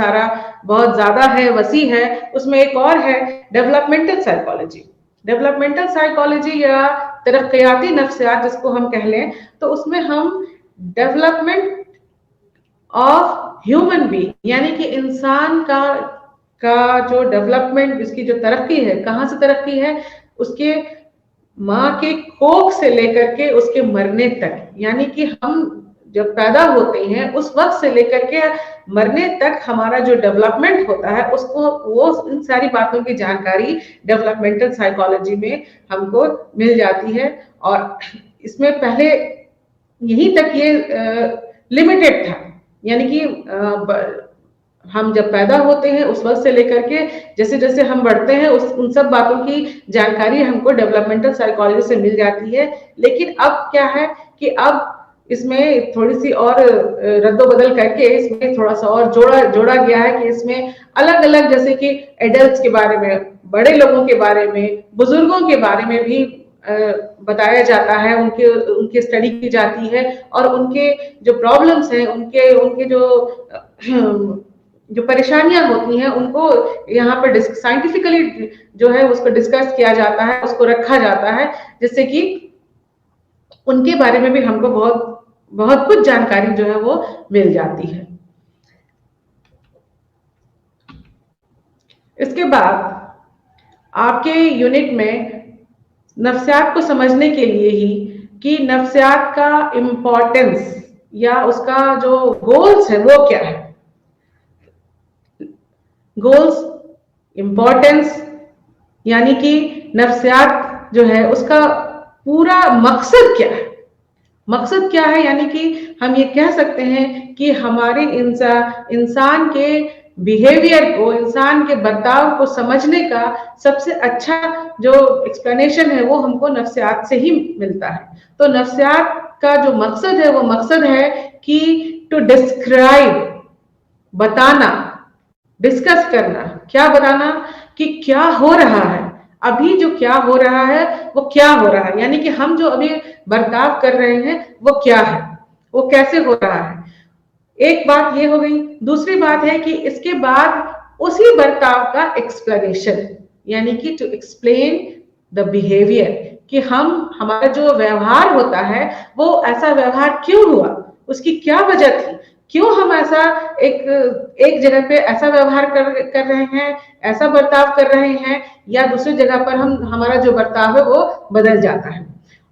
ज्यादा है, वसी है। उसमें एक और है डेवलपमेंटल साइकोलॉजी। डेवलपमेंटल साइकोलॉजी या तरक्याती नफ्सियात जिसको हम कह लें, तो उसमें हम डेवलपमेंट ऑफ ह्यूमन बीइंग, यानी कि इंसान का जो डेवलपमेंट, इसकी जो तरक्की है, कहाँ से तरक्की है, उसके माँ के कोख से लेकर के उसके मरने तक, यानी कि हम जब पैदा होते हैं उस वक्त से लेकर के मरने तक हमारा जो डेवलपमेंट होता है, उसको वो इन सारी बातों की जानकारी डेवलपमेंटल साइकोलॉजी में हमको मिल जाती है। और इसमें पहले यहीं तक ये लिमिटेड था, यानी कि हम जब पैदा होते हैं उस वक्त से लेकर के जैसे जैसे हम बढ़ते हैं उन सब बातों की जानकारी हमको डेवलपमेंटल साइकोलॉजी से मिल जाती है। लेकिन अब क्या है कि अब इसमें थोड़ी सी और रद्दोबदल करके इसमें थोड़ा सा और जोड़ा गया है कि इसमें अलग अलग, जैसे कि एडल्ट्स के बारे में, बड़े लोगों के बारे में, बुजुर्गों के बारे में भी बताया जाता है, उनकी स्टडी की जाती है, और उनके जो प्रॉब्लम्स हैं, उनके उनके जो परेशानियां होती हैं, उनको यहाँ पर साइंटिफिकली जो है उसको डिस्कस किया जाता है, उसको रखा जाता है, जिससे कि उनके बारे में भी हमको बहुत बहुत कुछ जानकारी जो है वो मिल जाती है। इसके बाद आपके यूनिट में नफ्सियात को समझने के लिए ही कि नफ्सियात का इम्पोर्टेंस या उसका जो गोल्स है वो क्या है, गोल्स, इम्पोर्टेंस, यानी कि नफ्सियात जो है उसका पूरा मकसद क्या है। मकसद क्या है, यानी कि हम ये कह सकते हैं कि हमारे इंसान के बिहेवियर को, इंसान के बर्ताव को समझने का सबसे अच्छा जो एक्सप्लेनेशन है वो हमको नफ्सियात से ही मिलता है। तो नफ्सियात का जो मकसद है वो मकसद है कि टू डिस्क्राइब, बताना, डिस्कस करना, क्या बताना कि क्या हो रहा है, अभी जो क्या हो रहा है वो क्या हो रहा है, यानी कि हम जो अभी बर्ताव कर रहे हैं वो क्या है, वो कैसे हो रहा है। एक बात ये हो गई। दूसरी बात है कि इसके बाद उसी बर्ताव का एक्सप्लेनेशन, यानी कि टू एक्सप्लेन द बिहेवियर, कि हमारा जो व्यवहार होता है वो ऐसा व्यवहार क्यों हुआ, उसकी क्या वजह थी, क्यों हम ऐसा एक जगह पे ऐसा व्यवहार कर रहे हैं, ऐसा बर्ताव कर रहे हैं, या दूसरी जगह पर हमारा जो बर्ताव है वो बदल जाता है।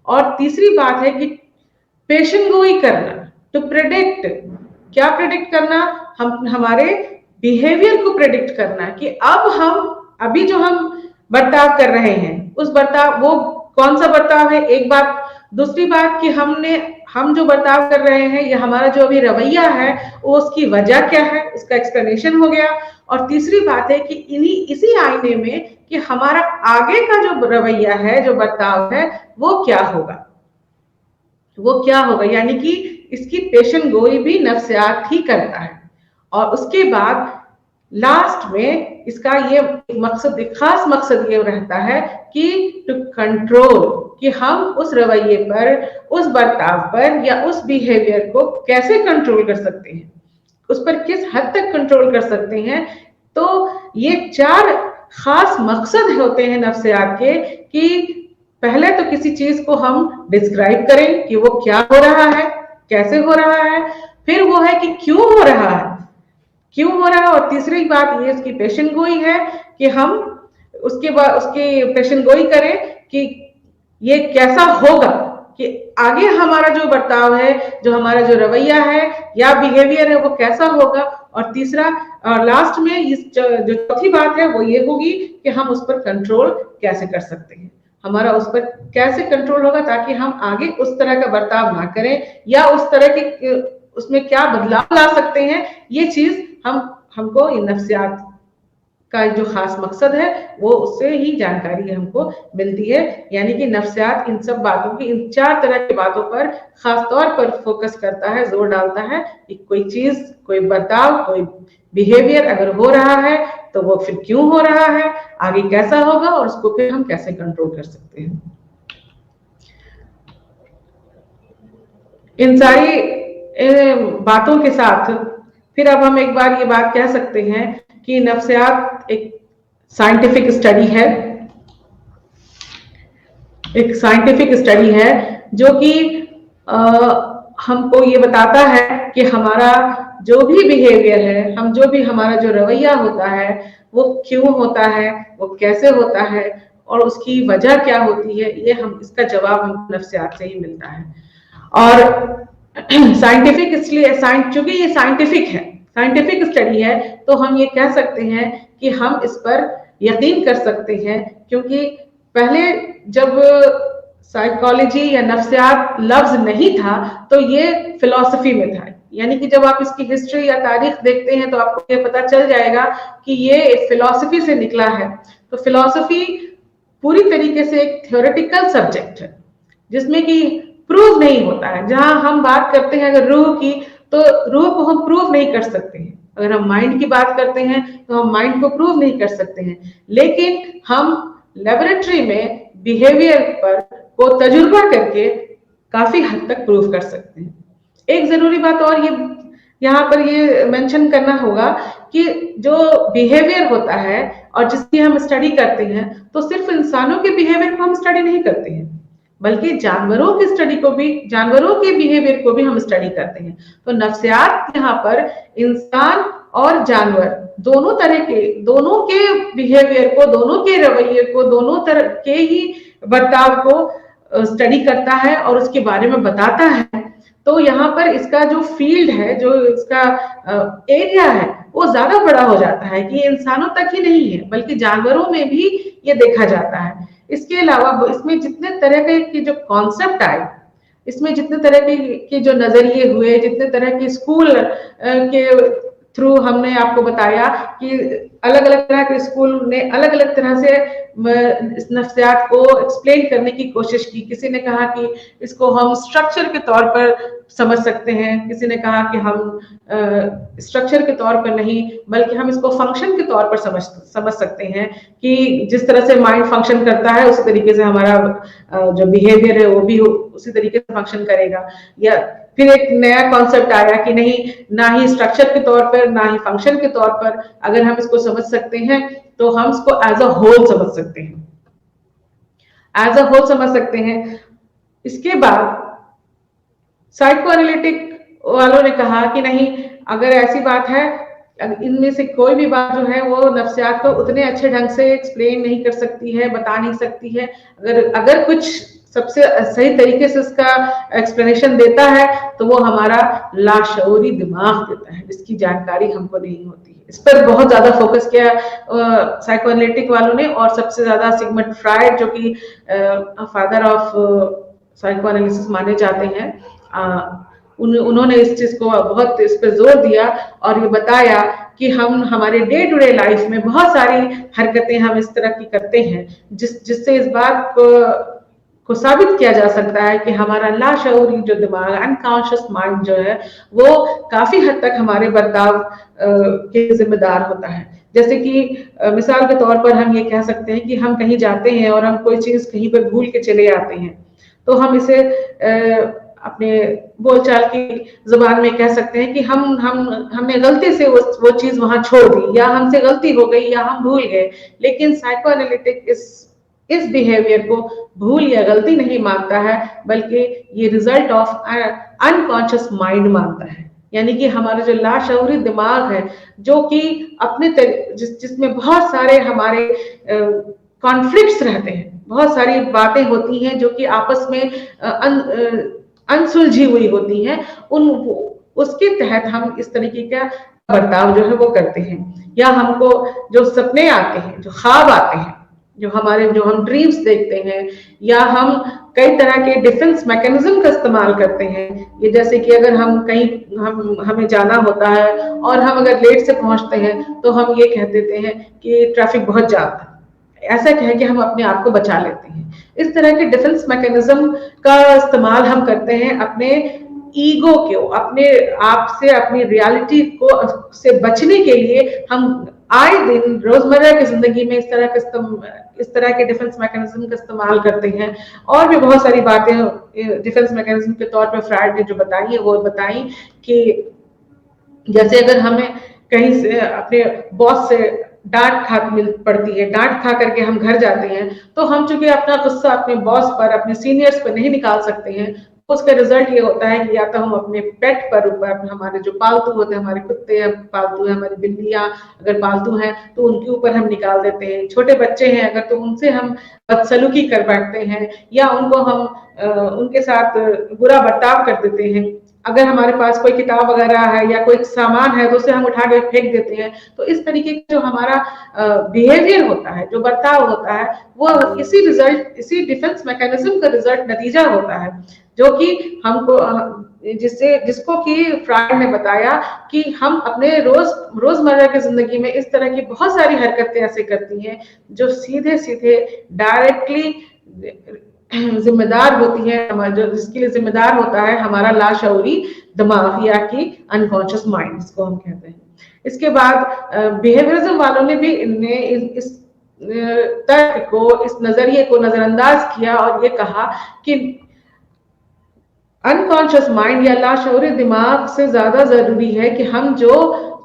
और तीसरी बात है कि पेशन गोई करना, टू प्रेडिक्ट, क्या प्रेडिक्ट करना, हमारे बिहेवियर को प्रेडिक्ट करना, कि अभी जो हम बर्ताव कर रहे हैं उस बर्ताव, वो कौन सा बर्ताव है, एक बात। दूसरी बात कि हम जो बर्ताव कर रहे हैं या हमारा जो अभी रवैया है वो उसकी वजह क्या है, उसका एक्सप्लेनेशन हो गया। और तीसरी बात है कि इसी आईने में कि हमारा आगे का जो रवैया है, जो बर्ताव है, वो क्या होगा, यानी कि इसकी पेशन गोई भी नफ्सियात ही करता है। और उसके बाद लास्ट में इसका ये मकसद, एक खास मकसद ये रहता है कि टू कंट्रोल, कि हम उस रवैये पर, उस बर्ताव पर या उस बिहेवियर को कैसे कंट्रोल कर सकते हैं, उस पर किस हद तक कंट्रोल कर सकते हैं। तो ये 4 खास मकसद होते हैं नफ्सियात के, कि पहले तो किसी चीज को हम डिस्क्राइब करें कि वो क्या हो रहा है, कैसे हो रहा है, फिर वो है कि क्यों हो रहा है, और तीसरी बात ये इसकी पेशन गोई है कि हम उसके बाद उसकी पेशन गोई करें कि ये कैसा होगा, कि आगे हमारा जो बर्ताव है, जो हमारा जो रवैया है या बिहेवियर है वो कैसा होगा। और तीसरा और लास्ट में इस जो चौथी बात है वो ये होगी कि हम उस पर कंट्रोल कैसे कर सकते हैं, हमारा उस पर कैसे कंट्रोल होगा, ताकि हम आगे उस तरह का बर्ताव ना करें, या उस तरह के उसमें क्या बदलाव ला सकते हैं। ये चीज हमको इन नफ्सियात का जो खास मकसद है वो उससे ही जानकारी हमको मिलती है। यानी कि नफ्सियात इन सब बातों की, इन 4 तरह की बातों पर खास तौर पर फोकस करता है, जोर डालता है कि कोई चीज, कोई बर्ताव, कोई बिहेवियर अगर हो रहा है तो वो फिर क्यों हो रहा है, आगे कैसा होगा, और उसको फिर हम कैसे कंट्रोल कर सकते हैं। इन सारी बातों के साथ फिर अब हम एक बार ये बात कह सकते हैं कि नफ्सियात एक साइंटिफिक स्टडी है, एक साइंटिफिक स्टडी है जो कि हमको ये बताता है कि हमारा जो भी बिहेवियर है, हम जो भी हमारा जो रवैया होता है वो क्यों होता है, वो कैसे होता है और उसकी वजह क्या होती है, ये हम इसका जवाब हमको नफ्सियात से ही मिलता है। और साइंटिफिक इसलिए चूंकि ये साइंटिफिक स्टडी है, तो हम ये कह सकते हैं कि हम इस पर यकीन कर सकते हैं, क्योंकि पहले जब साइकोलॉजी या नफ्सियात लफ्ज नहीं था तो ये फिलॉसफी में था। यानी कि जब आप इसकी हिस्ट्री या तारीख देखते हैं तो आपको ये पता चल जाएगा कि ये फिलॉसफी से निकला है। तो फिलॉसफी पूरी तरीके से एक थ्योरेटिकल सब्जेक्ट है जिसमें कि प्रूव नहीं होता है। जहां हम बात करते हैं अगर रूह की, तो रूह को हम प्रूव नहीं कर सकते हैं। अगर हम माइंड की बात करते हैं तो हम माइंड को प्रूव नहीं कर सकते हैं, लेकिन हम लेबोरेटरी में बिहेवियर पर को तजुर्बा करके काफी हद तक प्रूव कर सकते हैं। एक जरूरी बात और ये यहाँ पर ये मेंशन करना होगा कि जो बिहेवियर होता है और जिसकी हम स्टडी करते हैं, तो सिर्फ इंसानों के बिहेवियर को हम स्टडी नहीं करते हैं, बल्कि जानवरों की स्टडी को भी, जानवरों के बिहेवियर को भी हम स्टडी करते हैं। तो नफ्सियात यहाँ पर इंसान और जानवर दोनों के बिहेवियर को, दोनों के रवैये को, दोनों तरह के ही बर्ताव को स्टडी करता है और उसके बारे में बताता है। तो यहाँ पर इसका जो फील्ड है, जो इसका एरिया है, वो ज्यादा बड़ा हो जाता है कि इंसानों तक ही नहीं है बल्कि जानवरों में भी ये देखा जाता है। इसके अलावा इसमें जितने तरह के जो कॉन्सेप्ट आए, इसमें जितने तरह के जो नजरिए हुए, जितने तरह के स्कूल के थ्रू हमने आपको बताया कि अलग अलग तरह के स्कूल ने अलग अलग तरह से इस नफ्सियात को एक्सप्लेन करने की कोशिश की। किसी ने कहा कि इसको हम स्ट्रक्चर के तौर पर समझ सकते हैं, किसी ने कहा कि हम स्ट्रक्चर के तौर पर नहीं बल्कि हम इसको फंक्शन के तौर पर समझ सकते हैं कि जिस तरह से माइंड फंक्शन करता है उसी तरीके से हमारा जो बिहेवियर है वो भी उसी तरीके से फंक्शन करेगा। या फिर एक नया कॉन्सेप्ट आया कि नहीं, ना ही स्ट्रक्चर के तौर पर ना ही फंक्शन के तौर पर अगर हम इसको समझ सकते हैं तो हम इसको एज अ होल समझ सकते हैं, एज अ होल समझ सकते हैं। इसके बाद साइको एनालिटिक वालों ने कहा कि नहीं, अगर ऐसी बात है, इनमें से कोई भी बात जो है वो नफ्सियात को उतने अच्छे ढंग से एक्सप्लेन नहीं कर सकती है, बता नहीं सकती है। अगर कुछ सबसे सही तरीके से इसका एक्सप्लेनेशन देता है तो वो हमारा लाशऊरी दिमाग देता है, जिसकी जानकारी हमको नहीं होती है। इस पर बहुत ज्यादा फोकस किया साइको एनालिटिक वालों ने, और सबसे ज्यादा सिगमंड फ्रायड जो कि फादर ऑफ साइको एनालिसिस माने जाते हैं, उन्होंने इस चीज को बहुत इस पर जोर दिया और ये बताया कि हम हमारे डे टू डे लाइफ में बहुत सारी हरकतें हम इस तरह की करते हैं जिससे इस बात को साबित किया जा सकता है कि हमारा लाशऊरी जो दिमाग, अनकॉन्शियस माइंड जो है, वो काफी हद तक हमारे बर्ताव के जिम्मेदार होता है। जैसे कि मिसाल के तौर पर हम ये कह सकते हैं कि हम कहीं जाते हैं और हम कोई चीज कहीं पर भूल के चले आते हैं, तो हम इसे अपने बोलचाल की जुबान में कह सकते हैं कि हमने गलती से वो चीज वहां छोड़ दी, या हमसे गलती हो गई, या हम भूल गए। लेकिन साइको एनालिटिक इस बिहेवियर को भूल या गलती नहीं मानता है, बल्कि ये रिजल्ट ऑफ अनकॉन्शियस माइंड मानता है। यानी कि हमारा जो लाशऊरी दिमाग है, जो कि अपने जिसमें बहुत सारे हमारे कॉन्फ्लिक्ट्स रहते हैं, बहुत सारी बातें होती हैं जो कि आपस में अनसुलझी हुई होती हैं, उसके तहत हम इस तरीके का बर्ताव जो है वो करते हैं। या हमको जो सपने आते हैं, जो ख्वाब आते हैं, जो हम ड्रीम्स देखते हैं, या हम कई तरह के डिफेंस मैकेनिज्म का इस्तेमाल करते हैं। ये जैसे कि अगर हम कहीं हमें जाना होता है और हम अगर लेट से पहुंचते हैं तो हम ये कह देते हैं कि ट्रैफिक बहुत जाम है, ऐसा कह के हम अपने आप को बचा लेते हैं। इस तरह के डिफेंस मैकेनिज्म का इस्तेमाल हम करते हैं अपने ईगो को, अपने आप से, अपनी रियलिटी को से बचने के लिए हम आए दिन रोजमर्रा की जिंदगी में इस तरह के डिफेंस मैकेनिज्म का इस्तेमाल करते हैं। और भी बहुत सारी बातें डिफेंस मैकेनिज्म के तौर पे फ्रायड ने जो बताई है वो बताई कि जैसे अगर हमें कहीं से अपने बॉस से डांट खा मिल पड़ती है, डांट खा करके हम घर जाते हैं, तो हम चूंकि अपना गुस्सा अपने बॉस पर, अपने सीनियर्स पर नहीं निकाल सकते हैं, तो उसका रिजल्ट ये होता है कि या तो हम अपने पेट पर ऊपर, हमारे जो पालतू होते हैं, हमारे कुत्ते हैं पालतू है, हमारी बिल्लियां अगर पालतू हैं तो उनके ऊपर हम निकाल देते हैं। छोटे बच्चे हैं अगर तो उनसे हम बदसलूकी कर बैठते हैं, या उनको हम उनके साथ बुरा बर्ताव कर देते हैं। अगर हमारे पास कोई किताब वगैरह है या कोई सामान है तो उसे हम उठा के फेंक देते हैं। तो इस तरीके का जो हमारा बिहेवियर होता है, जो बर्ताव होता है, वो इसी डिफेंस मैकेनिज्म का रिजल्ट नतीजा होता है, जो कि हमको जिसको कि फ्रायड ने बताया कि हम अपने रोजमर्रा की जिंदगी में इस तरह की बहुत सारी हरकतें ऐसे करती हैं जो सीधे सीधे डायरेक्टली जिम्मेदार होती है, हमारा जो जिसके लिए जिम्मेदार होता है हमारा लाशऊरी दिमाग या कि अनकॉन्शियस माइंड जिसको हम कहते हैं। इसके बाद बिहेवियरिज्म वालों ने भी इस तर्क को, इस नजरिए को नजरअंदाज किया और ये कहा कि अनकॉन्शियस माइंड या लाशऊरी दिमाग से ज्यादा जरूरी है कि हम जो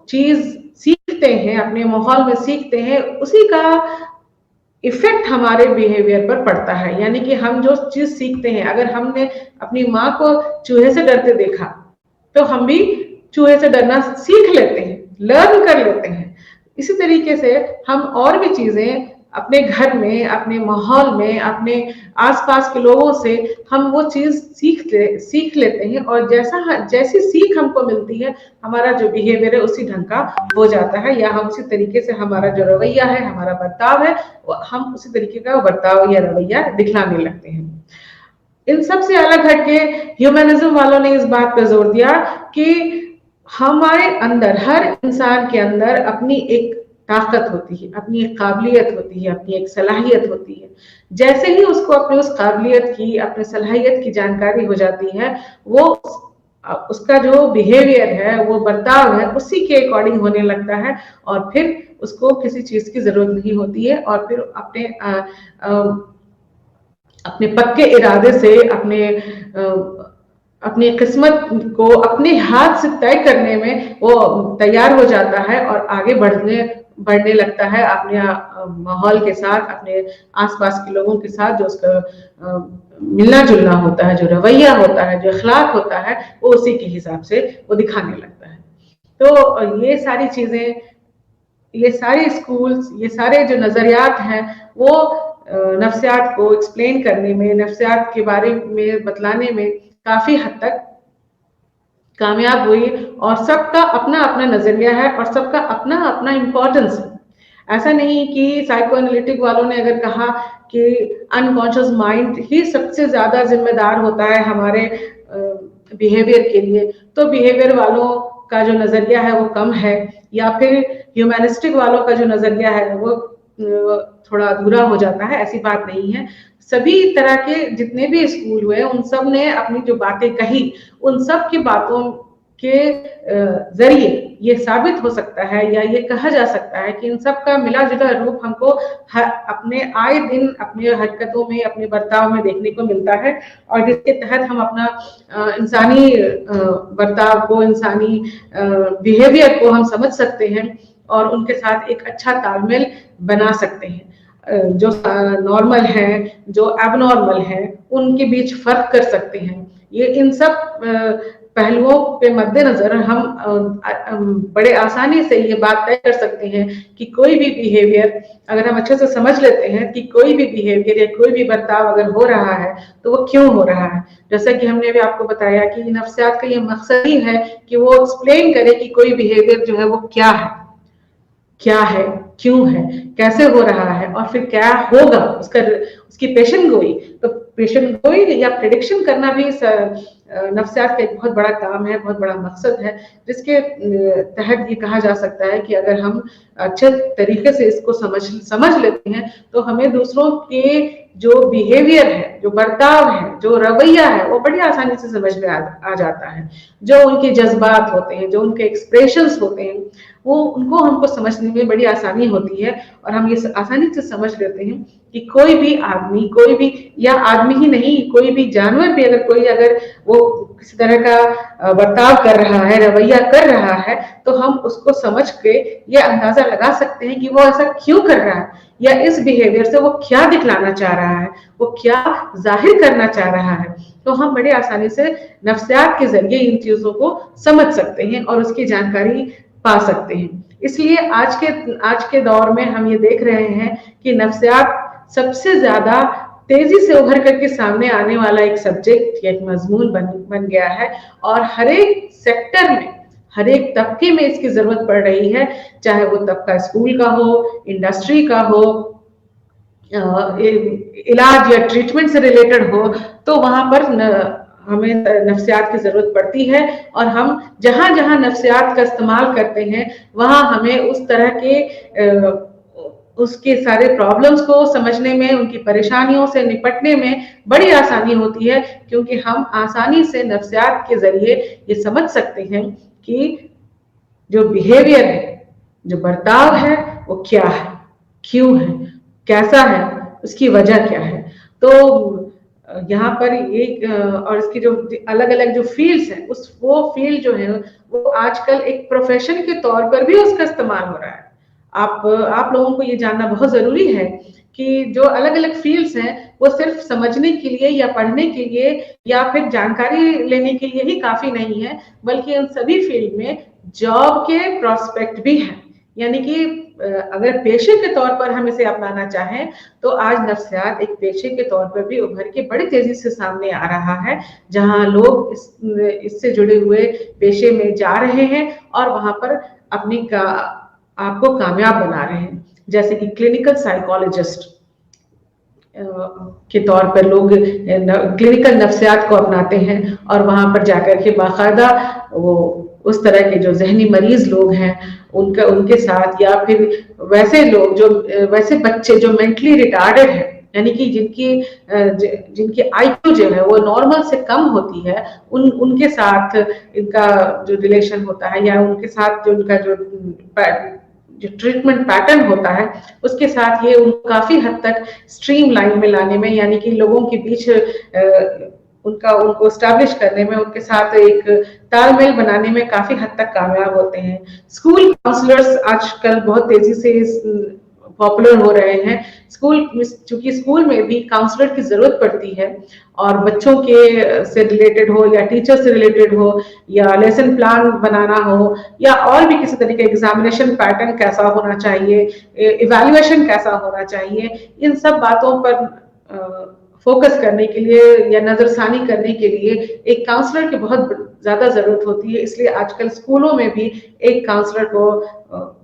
चीज सीखते हैं, अपने माहौल में सीखते हैं, उसी का इफेक्ट हमारे बिहेवियर पर पड़ता है। यानी कि हम जो चीज सीखते हैं, अगर हमने अपनी माँ को चूहे से डरते देखा तो हम भी चूहे से डरना सीख लेते हैं, लर्न कर लेते हैं। इसी तरीके से हम और भी चीजें अपने घर में, अपने माहौल में, अपने आसपास के लोगों से हम वो चीज सीख लेते हैं, और जैसी सीख हमको मिलती है हमारा जो बिहेवियर है उसी ढंग का हो जाता है, या हम उसी तरीके से हमारा जो रवैया है, हमारा बर्ताव है, हम उसी तरीके का बर्ताव या रवैया दिखलाने लगते हैं। इन सब से अलग हटके ह्यूमनिज्म वालों ने इस बात पर जोर दिया कि हमारे अंदर, हर इंसान के अंदर अपनी एक ताकत होती है, अपनी एक काबिलियत होती है, अपनी एक सलाहियत होती है। जैसे ही उसको अपनी उस काबिलियत की, अपनी सलाहियत की जानकारी हो जाती है, वो उसका जो बिहेवियर है, वो बर्ताव है, उसी के अकॉर्डिंग होने लगता है, और फिर उसको किसी चीज की जरूरत नहीं होती है, और फिर अपने पक्के इरादे से, अपनी किस्मत को अपने हाथ से तय करने में वो तैयार हो जाता है और आगे बढ़ने लगता है अपने माहौल के साथ, अपने आसपास के लोगों के साथ। जो उसका मिलना जुलना होता है, जो रवैया होता है, जो अखलाक होता है, वो उसी के हिसाब से वो दिखाने लगता है। तो ये सारी चीजें, ये सारे स्कूल्स, ये सारे जो नजरियात हैं, वो नफ्सियात को एक्सप्लेन करने में, नफ्सियात के बारे में बतलाने में काफी हद तक कामयाब हुई। और सबका अपना अपना नजरिया है और सबका अपना अपना इम्पोर्टेंस है। ऐसा नहीं कि साइको एनालिटिक वालों ने अगर कहा कि अनकॉन्शियस माइंड ही सबसे ज्यादा जिम्मेदार होता है हमारे बिहेवियर के लिए, तो बिहेवियर वालों का जो नजरिया है वो कम है, या फिर ह्यूमैनिस्टिक वालों का जो नजरिया है वो थोड़ा अधूरा हो जाता है। ऐसी बात नहीं है। सभी तरह के जितने भी स्कूल हुए, उन सब ने अपनी जो बातें कही, उन सब की बातों के जरिए ये साबित हो सकता है, या ये कहा जा सकता है कि इन सब का मिला जुला रूप हमको अपने आए दिन अपने हरकतों में, अपने बर्ताव में देखने को मिलता है, और जिसके तहत हम अपना इंसानी बर्ताव को, इंसानी बिहेवियर को हम समझ सकते हैं और उनके साथ एक अच्छा तालमेल बना सकते हैं। जो नॉर्मल है, जो एबनॉर्मल है, उनके बीच फर्क कर सकते हैं। ये इन सब पहलुओं पे मद्देनजर हम बड़े आसानी से ये बात तय कर सकते हैं कि कोई भी बिहेवियर, अगर हम अच्छे से समझ लेते हैं कि कोई भी बिहेवियर या कोई भी बर्ताव अगर हो रहा है तो वो क्यों हो रहा है। जैसा कि हमने अभी आपको बताया कि नफ्सियात का ये मकसद ही है कि वो एक्सप्लेन करे कि कोई बिहेवियर जो है वो क्या है, क्यों है, कैसे हो रहा है, और फिर क्या होगा, उसकी पेशन गोई। तो पेशन गोई या प्रेडिक्शन करना भी नफ्सियात का एक बहुत बड़ा काम है, बहुत बड़ा मकसद है, जिसके तहत ये कहा जा सकता है कि अगर हम अच्छे तरीके से इसको समझ लेते हैं तो हमें दूसरों के जो बिहेवियर है, जो बर्ताव है, जो रवैया है, वो बड़ी आसानी से समझ में आ जाता है। जो उनके जज्बात होते हैं, जो उनके एक्सप्रेशंस होते हैं, वो उनको हमको समझने में बड़ी आसानी होती है, और हम ये आसानी से समझ लेते हैं कि कोई भी आदमी, कोई भी, या आदमी ही नहीं, कोई भी जानवर भी अगर वो किसी तरह का बर्ताव कर रहा है, रवैया कर रहा है, तो हम उसको समझ के ये अंदाजा लगा सकते हैं कि वो ऐसा क्यों कर रहा है, या इस बिहेवियर से वो क्या दिखलाना चाह रहा है, वो क्या जाहिर करना चाह रहा है। तो हम बड़े आसानी से नफ्सियात के जरिए इन चीजों को समझ सकते हैं और उसकी जानकारी पा सकते हैं। इसलिए आज के दौर में हम ये देख रहे हैं कि नफ्सियात सबसे ज्यादा तेजी से उभर करके सामने आने वाला एक सब्जेक्ट या एक मजमून बन गया है, और हर एक सेक्टर में, हर एक तबके में इसकी जरूरत पड़ रही है, चाहे वो तबका स्कूल का हो, इंडस्ट्री का हो, इलाज या ट्रीटमेंट से रिलेटेड हो, तो वहां पर हमें नफ्सियात की जरूरत पड़ती है। और हम जहां जहां नफ्सियात का इस्तेमाल करते हैं, वहां हमें उस तरह के उसके सारे प्रॉब्लम्स को समझने में, उनकी परेशानियों से निपटने में बड़ी आसानी होती है, क्योंकि हम आसानी से नफ्सियात के जरिए ये समझ सकते हैं कि जो बिहेवियर है, जो बर्ताव है, वो क्या है, क्यों है, कैसा है, उसकी वजह क्या है। तो यहाँ पर एक और इसकी जो अलग अलग जो फील्ड्स हैं, वो फील्ड जो है वो आजकल एक प्रोफेशन के तौर पर भी उसका इस्तेमाल हो रहा है। आप लोगों को ये जानना बहुत जरूरी है कि जो अलग अलग फील्ड्स हैं, वो सिर्फ समझने के लिए या पढ़ने के लिए या फिर जानकारी लेने के लिए ही काफी नहीं है, बल्कि उन सभी फील्ड में जॉब के प्रोस्पेक्ट भी हैं। यानी कि अगर पेशे के तौर पर हम इसे अपनाना चाहें, तो आज नफ्सियात एक पेशे के तौर पर भी उभर के बड़ी तेजी से सामने आ रहा है, जहां लोग इससे जुड़े हुए पेशे में जा रहे हैं और वहां पर अपनी आपको कामयाब बना रहे हैं। जैसे कि क्लिनिकल साइकोलॉजिस्ट के तौर पर लोग क्लिनिकल नफ्सियात को अपनाते हैं, और वहां पर जाकर के बाकायदा वो उस तरह के जो जहनी मरीज लोग हैं उनके साथ, या फिर वैसे लोग जो वैसे बच्चे जो मेंटली रिटार्डेड है, यानी कि जिनकी IQ जो है वो नॉर्मल से कम होती है, उनके साथ इनका जो रिलेशन होता है, या उनके साथ जो उनका जो ट्रीटमेंट पैटर्न होता है, उसके साथ ये उनको काफी हद तक स्ट्रीम लाइन में लाने में, यानी कि लोगों के बीच उनको स्टैब्लिश करने में, उनके साथ एक तालमेल बनाने में काफी हद तक कामयाब होते हैं। स्कूल काउंसलर्स आजकल बहुत तेजी से पॉपुलर हो रहे हैं। चूंकि स्कूल में भी काउंसलर की जरूरत पड़ती है, और बच्चों के से रिलेटेड हो, या टीचर से रिलेटेड हो, या लेसन प्लान बनाना हो, या और भी किसी तरीके एग्जामिनेशन पैटर्न कैसा होना चाहिए, इवैल्यूएशन कैसा होना चाहिए, इन सब बातों पर फोकस करने के लिए या नजरसानी करने के लिए एक काउंसलर की बहुत ज्यादा जरूरत होती है। इसलिए आजकल स्कूलों में भी एक काउंसलर को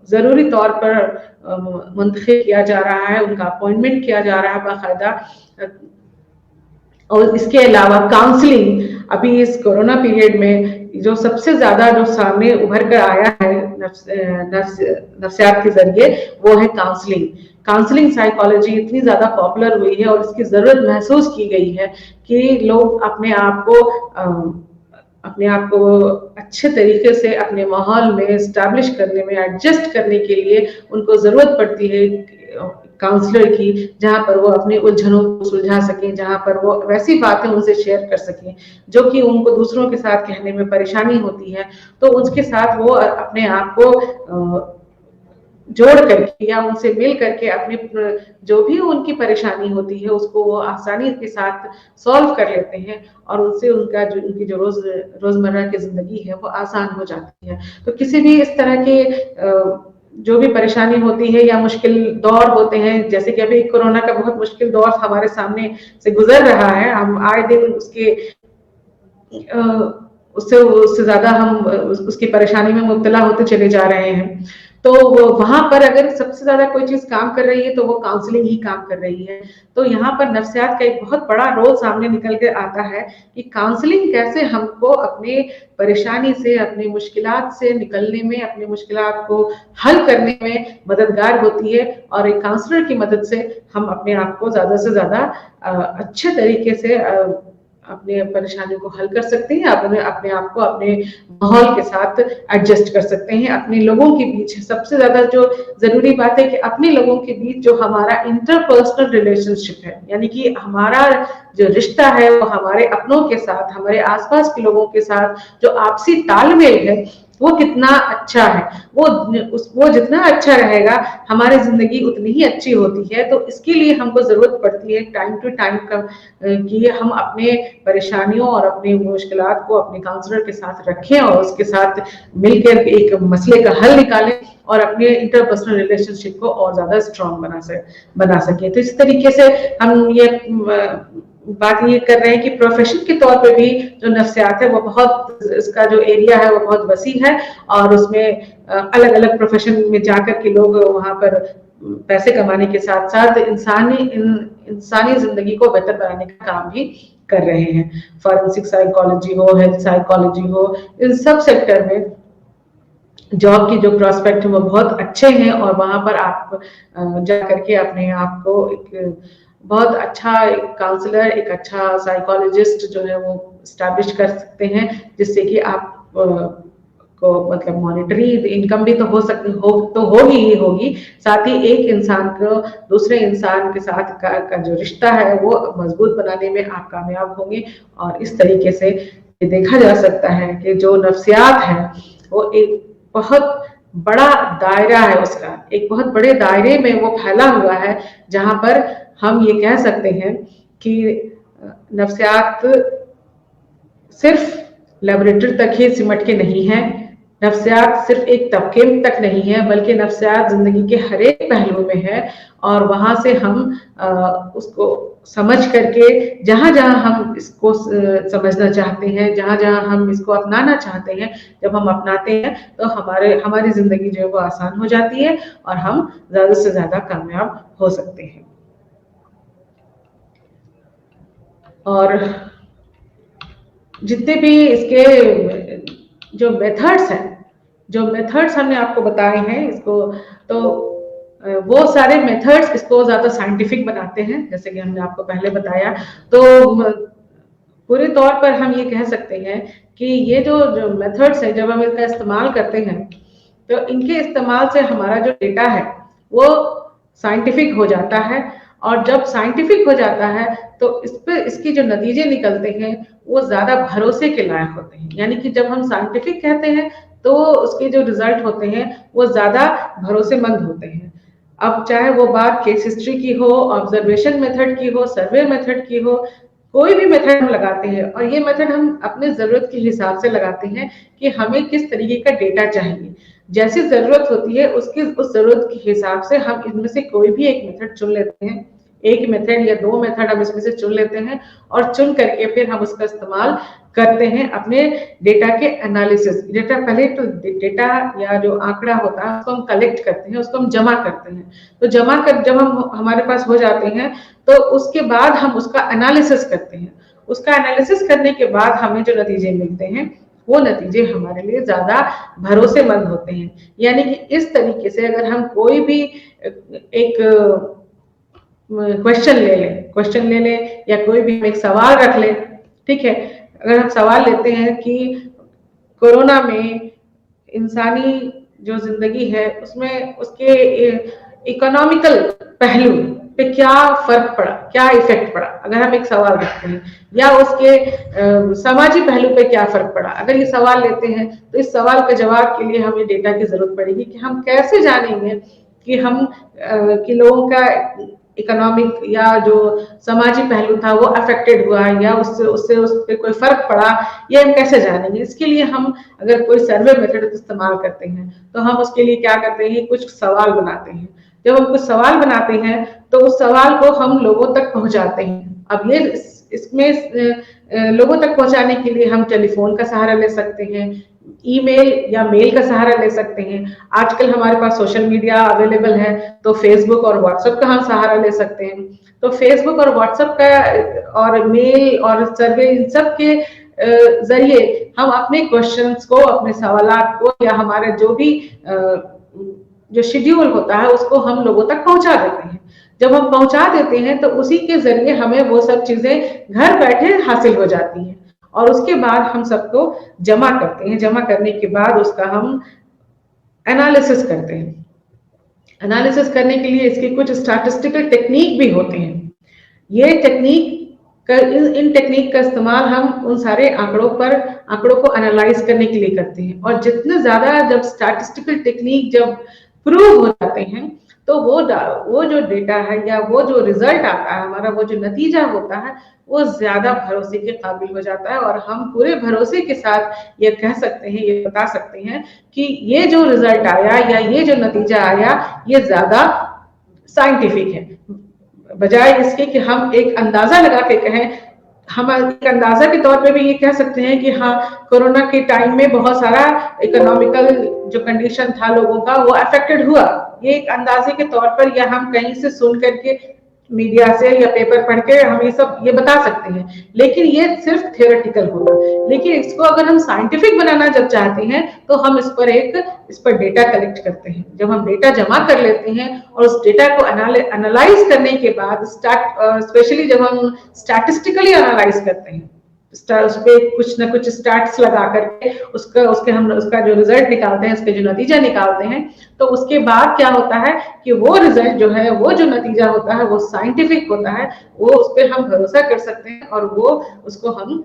जरूरी तौर पर मुंतखब किया जा रहा है, उनका अपॉइंटमेंट किया जा रहा है बाकायदा। और इसके अलावा काउंसलिंग, अभी इस कोरोना पीरियड में जो सबसे ज्यादा जो सामने उभर कर आया है नफ्सियात के जरिए, वो है काउंसलिंग। काउंसलिंग साइकोलॉजी इतनी ज्यादा पॉपुलर हुई है और इसकी जरूरत महसूस की गई है कि लोग अपने आप को अच्छे तरीके से अपने माहौल में स्टैब्लिश करने में, एडजस्ट करने के लिए उनको जरूरत पड़ती है काउंसलर की, जहां पर वो अपने उलझनों को सुलझा सकें, जहां पर वो वैसी बातें उनसे शेयर कर सकें जो कि उनको दूसरों के साथ कहने में परेशानी होती है। तो उसके साथ वो अपने आप को जोड़ करके या उनसे मिल करके अपनी जो भी उनकी परेशानी होती है उसको वो आसानी के साथ सॉल्व कर लेते हैं, और उनसे उनकी जो रोजमर्रा की जिंदगी है वो आसान हो जाती है। तो किसी भी इस तरह के जो भी परेशानी होती है या मुश्किल दौर होते हैं, जैसे कि अभी कोरोना का बहुत मुश्किल दौर हमारे सामने से गुजर रहा है, हम आए दिन उससे ज्यादा हम उसकी परेशानी में मुब्तला होते चले जा रहे हैं। तो वहां पर अगर सबसे ज्यादा कोई चीज काम कर रही है तो वो काउंसलिंग ही काम कर रही है। तो यहाँ पर नफ्सियात का एक बहुत बड़ा रोल सामने निकल के आता है कि काउंसलिंग कैसे हमको अपने परेशानी से, अपनी मुश्किलात से निकलने में, अपनी मुश्किलात को हल करने में मददगार होती है, और एक काउंसलर की मदद से हम अपने आप को ज्यादा से ज्यादा अच्छे तरीके से अपने परेशानियों को हल कर सकते हैं, अपने अपने आप को अपने माहौल के साथ एडजस्ट कर सकते हैं। अपने लोगों के बीच सबसे ज्यादा जो जरूरी बात है कि अपने लोगों के बीच जो हमारा इंटरपर्सनल रिलेशनशिप है, यानी कि हमारा जो रिश्ता है वो हमारे अपनों के साथ, हमारे आसपास के लोगों के साथ जो आपसी तालमेल है वो कितना अच्छा है। वो जितना अच्छा रहेगा हमारी जिंदगी उतनी ही अच्छी होती है। तो इसके लिए हमको जरूरत पड़ती है टाइम टू टाइम का कि हम अपने परेशानियों और अपनी मुश्किलात को अपने काउंसलर के साथ रखें और उसके साथ मिलकर एक मसले का हल निकालें और अपने इंटरपर्सनल रिलेशनशिप को और ज्यादा स्ट्रांग बना सके। तो इस तरीके से हम ये बात ये कर रहे हैं कि प्रोफेशन के तौर पे भी जो नफ्सियात है वो बहुत, इसका जो एरिया है वो बहुत वसी है और उसमें अलग अलग प्रोफेशन में जाकर के लोग वहां पर पैसे कमाने के साथ साथ इंसानी जिंदगी को बेहतर बनाने का काम भी कर रहे हैं। फॉरेंसिक साइकोलॉजी हो, हेल्थ साइकोलॉजी हो, इन सब सेक्टर में जॉब की जो प्रोस्पेक्ट है वो बहुत अच्छे हैं और वहां पर आप जा करके अपने आप को एक बहुत अच्छा काउंसलर, एक अच्छा साइकोलॉजिस्ट जो है वो स्टैब्लिश कर सकते हैं, जिससे कि आप को मतलब मॉनेटरी इनकम भी तो हो सकती तो होगी ही होगी, साथ ही एक इंसान को दूसरे इंसान के साथ का जो रिश्ता है वो मजबूत बनाने में आप कामयाब होंगे। और इस तरीके से देखा जा सकता है कि जो नफ्सियात है वो एक बहुत बड़ा दायरा है, उसका एक बहुत बड़े दायरे में वो फैला हुआ है, जहां पर हम ये कह सकते हैं कि नफ्सियात सिर्फ लेबोरेटरी तक ही सिमट के नहीं है, नफ्सियात सिर्फ एक तबके तक नहीं है, बल्कि नफ्सियात जिंदगी के हर एक पहलू में है। और वहां से हम उसको समझ करके जहां जहां हम इसको समझना चाहते हैं, जहां जहां हम इसको अपनाना चाहते हैं, जब हम अपनाते हैं तो हमारी जिंदगी जो है वो आसान हो जाती है और हम ज्यादा से ज्यादा कामयाब हो सकते हैं। और जितने भी इसके जो मेथड्स हमने आपको बताए हैं इसको, तो वो सारे मेथड्स इसको ज्यादा साइंटिफिक बनाते हैं, जैसे कि हमने आपको पहले बताया। तो पूरे तौर पर हम ये कह सकते हैं कि ये जो मेथड्स है, जब हम इनका इस्तेमाल करते हैं तो इनके इस्तेमाल से हमारा जो डेटा है वो साइंटिफिक हो जाता है। और जब साइंटिफिक हो जाता है तो इस पे इसकी जो नतीजे निकलते हैं वो ज्यादा भरोसे के लायक होते हैं। यानी कि जब हम साइंटिफिक कहते हैं तो उसके जो रिजल्ट होते हैं वो ज्यादा भरोसेमंद होते हैं। अब चाहे वो बात केस हिस्ट्री की हो, ऑब्जर्वेशन मेथड की हो, सर्वे मेथड की हो, कोई भी मेथड हम लगाते हैं और ये मेथड हम अपने जरूरत के हिसाब से लगाते हैं कि हमें किस तरीके का डेटा चाहिए। जैसी जरूरत होती है उसकी उस जरूरत के हिसाब से हम इनमें से कोई भी एक मेथड चुन लेते हैं, एक मेथड या दो मेथड हम इसमें से चुन लेते हैं और चुन करके फिर हम उसका इस्तेमाल करते हैं अपने डेटा के एनालिसिस। डेटा पहले तो डेटा या जो आंकड़ा होता है उसको हम कलेक्ट करते हैं, उसको हम जमा करते हैं। तो जमा कर जब हम हमारे पास हो जाते हैं तो उसके बाद हम उसका एनालिसिस करते हैं। उसका एनालिसिस करने के बाद हमें जो नतीजे मिलते हैं वो नतीजे हमारे लिए ज्यादा भरोसेमंद होते हैं। यानी कि इस तरीके से अगर हम कोई भी एक क्वेश्चन ले लें या कोई भी एक सवाल रख लें, ठीक है। अगर हम सवाल लेते हैं कि कोरोना में इंसानी जो जिंदगी है उसमें उसके इकोनॉमिकल पहलू पे क्या फर्क पड़ा, क्या इफेक्ट पड़ा, अगर हम एक सवाल रखते हैं, या उसके सामाजिक पहलू पे क्या फर्क पड़ा, अगर ये सवाल लेते हैं तो इस सवाल के जवाब के लिए हमें डेटा की जरूरत पड़ेगी कि हम कैसे जानेंगे कि हम कि लोगों का इकोनॉमिक या जो समाजी पहलू था वो अफेक्टेड हुआ या उससे उससे उस पर कोई फर्क पड़ा, ये हम कैसे जानेंगे। इसके लिए हम अगर कोई सर्वे मेथड इस्तेमाल करते हैं तो हम उसके लिए क्या करते हैं, कुछ सवाल बनाते हैं। जब हम कुछ सवाल बनाते हैं तो उस सवाल को हम लोगों तक पहुंचाते हैं। अब ये इसमें लोगों तक पहुंचाने के लिए हम टेलीफोन का सहारा ले सकते हैं, ईमेल या मेल का सहारा ले सकते हैं। आजकल हमारे पास सोशल मीडिया अवेलेबल है तो फेसबुक और व्हाट्सएप का हम सहारा ले सकते हैं। तो फेसबुक और व्हाट्सएप का और मेल और सर्वे, इन सब के जरिए हम अपने क्वेश्चंस को, अपने सवालात को या हमारे जो भी जो शेड्यूल होता है उसको हम लोगों तक पहुंचा देते हैं। जब हम पहुंचा देते हैं तो उसी के जरिए हमें वो सब चीजें घर बैठे हासिल हो जाती हैं, और उसके बाद हम सबको जमा करते हैं। जमा करने के बाद उसका हम एनालिसिस करते हैं। एनालिसिस करने के लिए इसके कुछ स्टैटिस्टिकल टेक्निक भी होते हैं। ये टेक्निक इन टेक्निक का इस्तेमाल हम उन सारे आंकड़ों को एनालाइज करने के लिए करते हैं, और जितने ज्यादा जब स्टैटिस्टिकल टेक्निक जब प्रूव हो जाते हैं तो वो जो डेटा है या वो जो रिजल्ट आता है हमारा, वो जो नतीजा होता है, वो ज्यादा भरोसे के काबिल हो जाता है, और हम पूरे भरोसे के साथ ये कह सकते हैं, ये बता सकते हैं कि ये जो रिजल्ट आया या ये जो नतीजा आया ये ज्यादा साइंटिफिक है, बजाय इसके कि हम एक अंदाजा लगा के कहें। हम एक अंदाजा के तौर पे भी ये कह सकते हैं कि हाँ, कोरोना के टाइम में बहुत सारा इकोनॉमिकल जो कंडीशन था लोगों का वो अफेक्टेड हुआ, ये एक अंदाजे के तौर पर, या हम कहीं से सुन करके मीडिया से या पेपर पढ़ के हम ये बता सकते हैं, लेकिन ये सिर्फ थियोरेटिकल होगा। लेकिन इसको अगर हम साइंटिफिक बनाना जब चाहते हैं तो हम इस पर डेटा कलेक्ट करते हैं। जब हम डेटा जमा कर लेते हैं और उस डेटा को एनालाइज करने के बाद स्पेशली जब हम स्टैटिस्टिकली एनालाइज करते हैं, उस पर कुछ ना कुछ स्टैट्स लगा करके उसका जो रिजल्ट निकालते हैं, उसके जो नतीजा निकालते हैं, तो उसके बाद क्या होता है कि वो रिजल्ट जो है, वो जो नतीजा होता है वो साइंटिफिक होता है, वो उस पर हम भरोसा कर सकते हैं, और वो उसको हम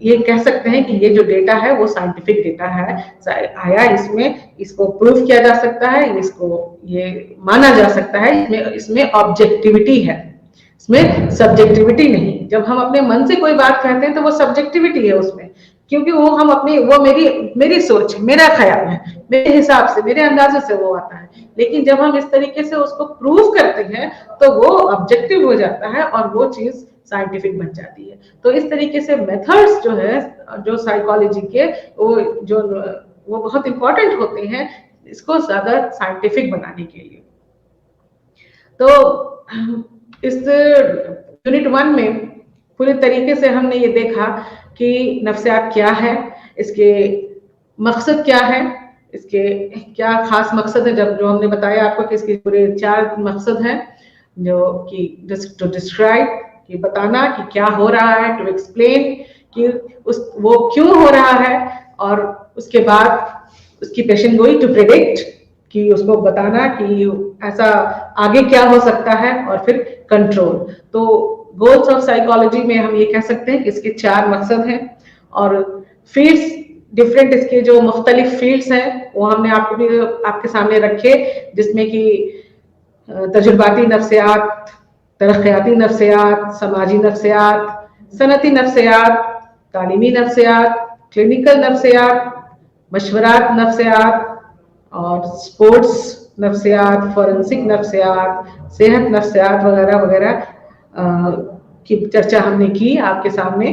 ये कह सकते हैं कि ये जो डेटा है वो साइंटिफिक डेटा है आया, इसको प्रूव किया जा सकता है, इसको ये माना जा सकता है, इसमें ऑब्जेक्टिविटी है, इसमें सब्जेक्टिविटी नहीं। जब हम अपने मन से कोई बात कहते हैं तो वो सब्जेक्टिविटी है उसमें, क्योंकि वो मेरी सोच, मेरा ख्याल है, मेरे हिसाब से, मेरे अंदाजे से वो आता है। लेकिन जब हम इस तरीके से उसको प्रूव करते हैं तो वो ऑब्जेक्टिव हो जाता है और वो चीज साइंटिफिक बन जाती है। तो इस तरीके से मेथड्स जो है, जो साइकोलॉजी के, वो बहुत इंपॉर्टेंट होते हैं इसको ज्यादा साइंटिफिक बनाने के लिए। तो इस यूनिट 1 में पूरी तरीके से हमने ये देखा कि नफ्सियात क्या है, इसके मकसद क्या है, इसके क्या खास मकसद है, जो हमने बताया आपको कि इसके पूरे 4 मकसद हैं, जो कि टू डिस्क्राइब, कि बताना कि क्या हो रहा है, टू एक्सप्लेन कि वो क्यों हो रहा है, और उसके बाद उसकी पेशेंट गोइंग टू प्रेडिक्ट, कि उसको बताना कि ऐसा आगे क्या हो सकता है, और फिर कंट्रोल। तो गोल्स ऑफ साइकोलॉजी में हम ये कह सकते हैं कि इसके 4 मकसद हैं, और फील्ड्स डिफरेंट, इसके जो मुख्तलिफ फील्ड्स हैं वो हमने आपके सामने रखे, जिसमें कि तजुर्बाती नफ्सियात, तरक्याती नफ्सियात, समाजी नफ्सियात, सनती नफ्सियात, तालीमी नफ्सियात, क्लिनिकल नफ्सियात, मशवरात नफ्सियात, और स्पोर्ट्स नफ्सियात, फॉरेंसिक नफ्सियात, सेहत नफ्सियात वगैरह वगैरह की चर्चा हमने की आपके सामने।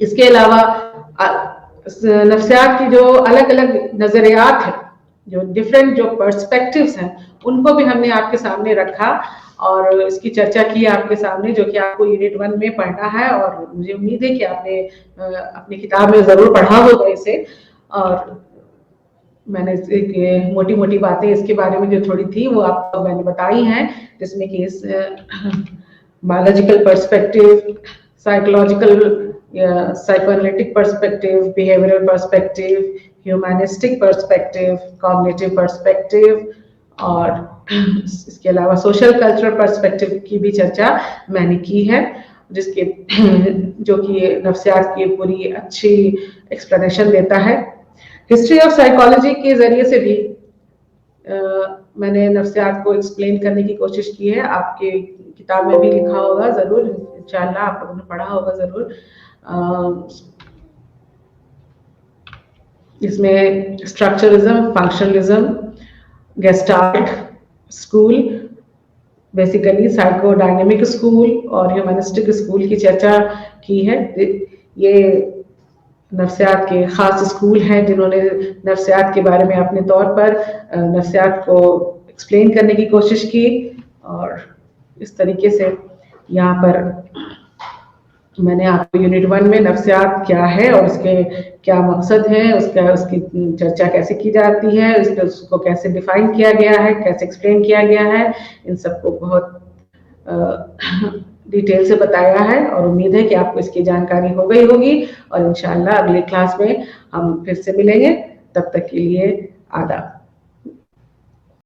इसके अलावा नफ्सियात की जो अलग अलग नजरियात हैं, जो डिफरेंट जो पर्सपेक्टिव्स हैं, उनको भी हमने आपके सामने रखा और इसकी चर्चा की आपके सामने, जो कि आपको यूनिट 1 में पढ़ना है, और मुझे उम्मीद है कि आपने अपनी किताब में जरूर पढ़ा होगा इसे। और मैंने मोटी मोटी बातें इसके बारे में जो थोड़ी थी वो आपको मैंने बताई हैं, जिसमें कि इस biological perspective, psychological psychoanalytic perspective, behavioural perspective, humanistic perspective, cognitive perspective, और इसके अलावा सोशल कल्चरल पर्सपेक्टिव की भी चर्चा मैंने की है, जिसके जो कि नफ्सियात की पूरी अच्छी एक्सप्लेनेशन देता है। हिस्ट्री ऑफ साइकोलॉजी के जरिए से भी मैंने नफ्सियात को एक्सप्लेन करने की कोशिश की है। आपके किताब में भी लिखा होगा जरूर, इंशाल्लाह आप लोगों ने पढ़ा होगा जरूर। इसमें structuralism, functionalism, gestalt school, basically psychodynamic school और ह्यूमनिस्टिक स्कूल की चर्चा की है। ये नफ्सियात के खास स्कूल हैं जिन्होंने नफ्सियात के बारे में अपने तौर पर नफ्सियात को एक्सप्लेन करने की कोशिश की, और इस तरीके से यहाँ पर मैंने आपको यूनिट 1 में नफ्सियात क्या है और उसके क्या मकसद है, उसकी चर्चा कैसे की जाती है, उसको कैसे डिफाइन किया गया है, कैसे एक्सप्लेन किया गया है, इन सबको बहुत डिटेल से बताया है और उम्मीद है कि आपको इसकी जानकारी हो गई होगी। और इंशाल्लाह अगली क्लास में हम फिर से मिलेंगे। तब तक के लिए आदाब।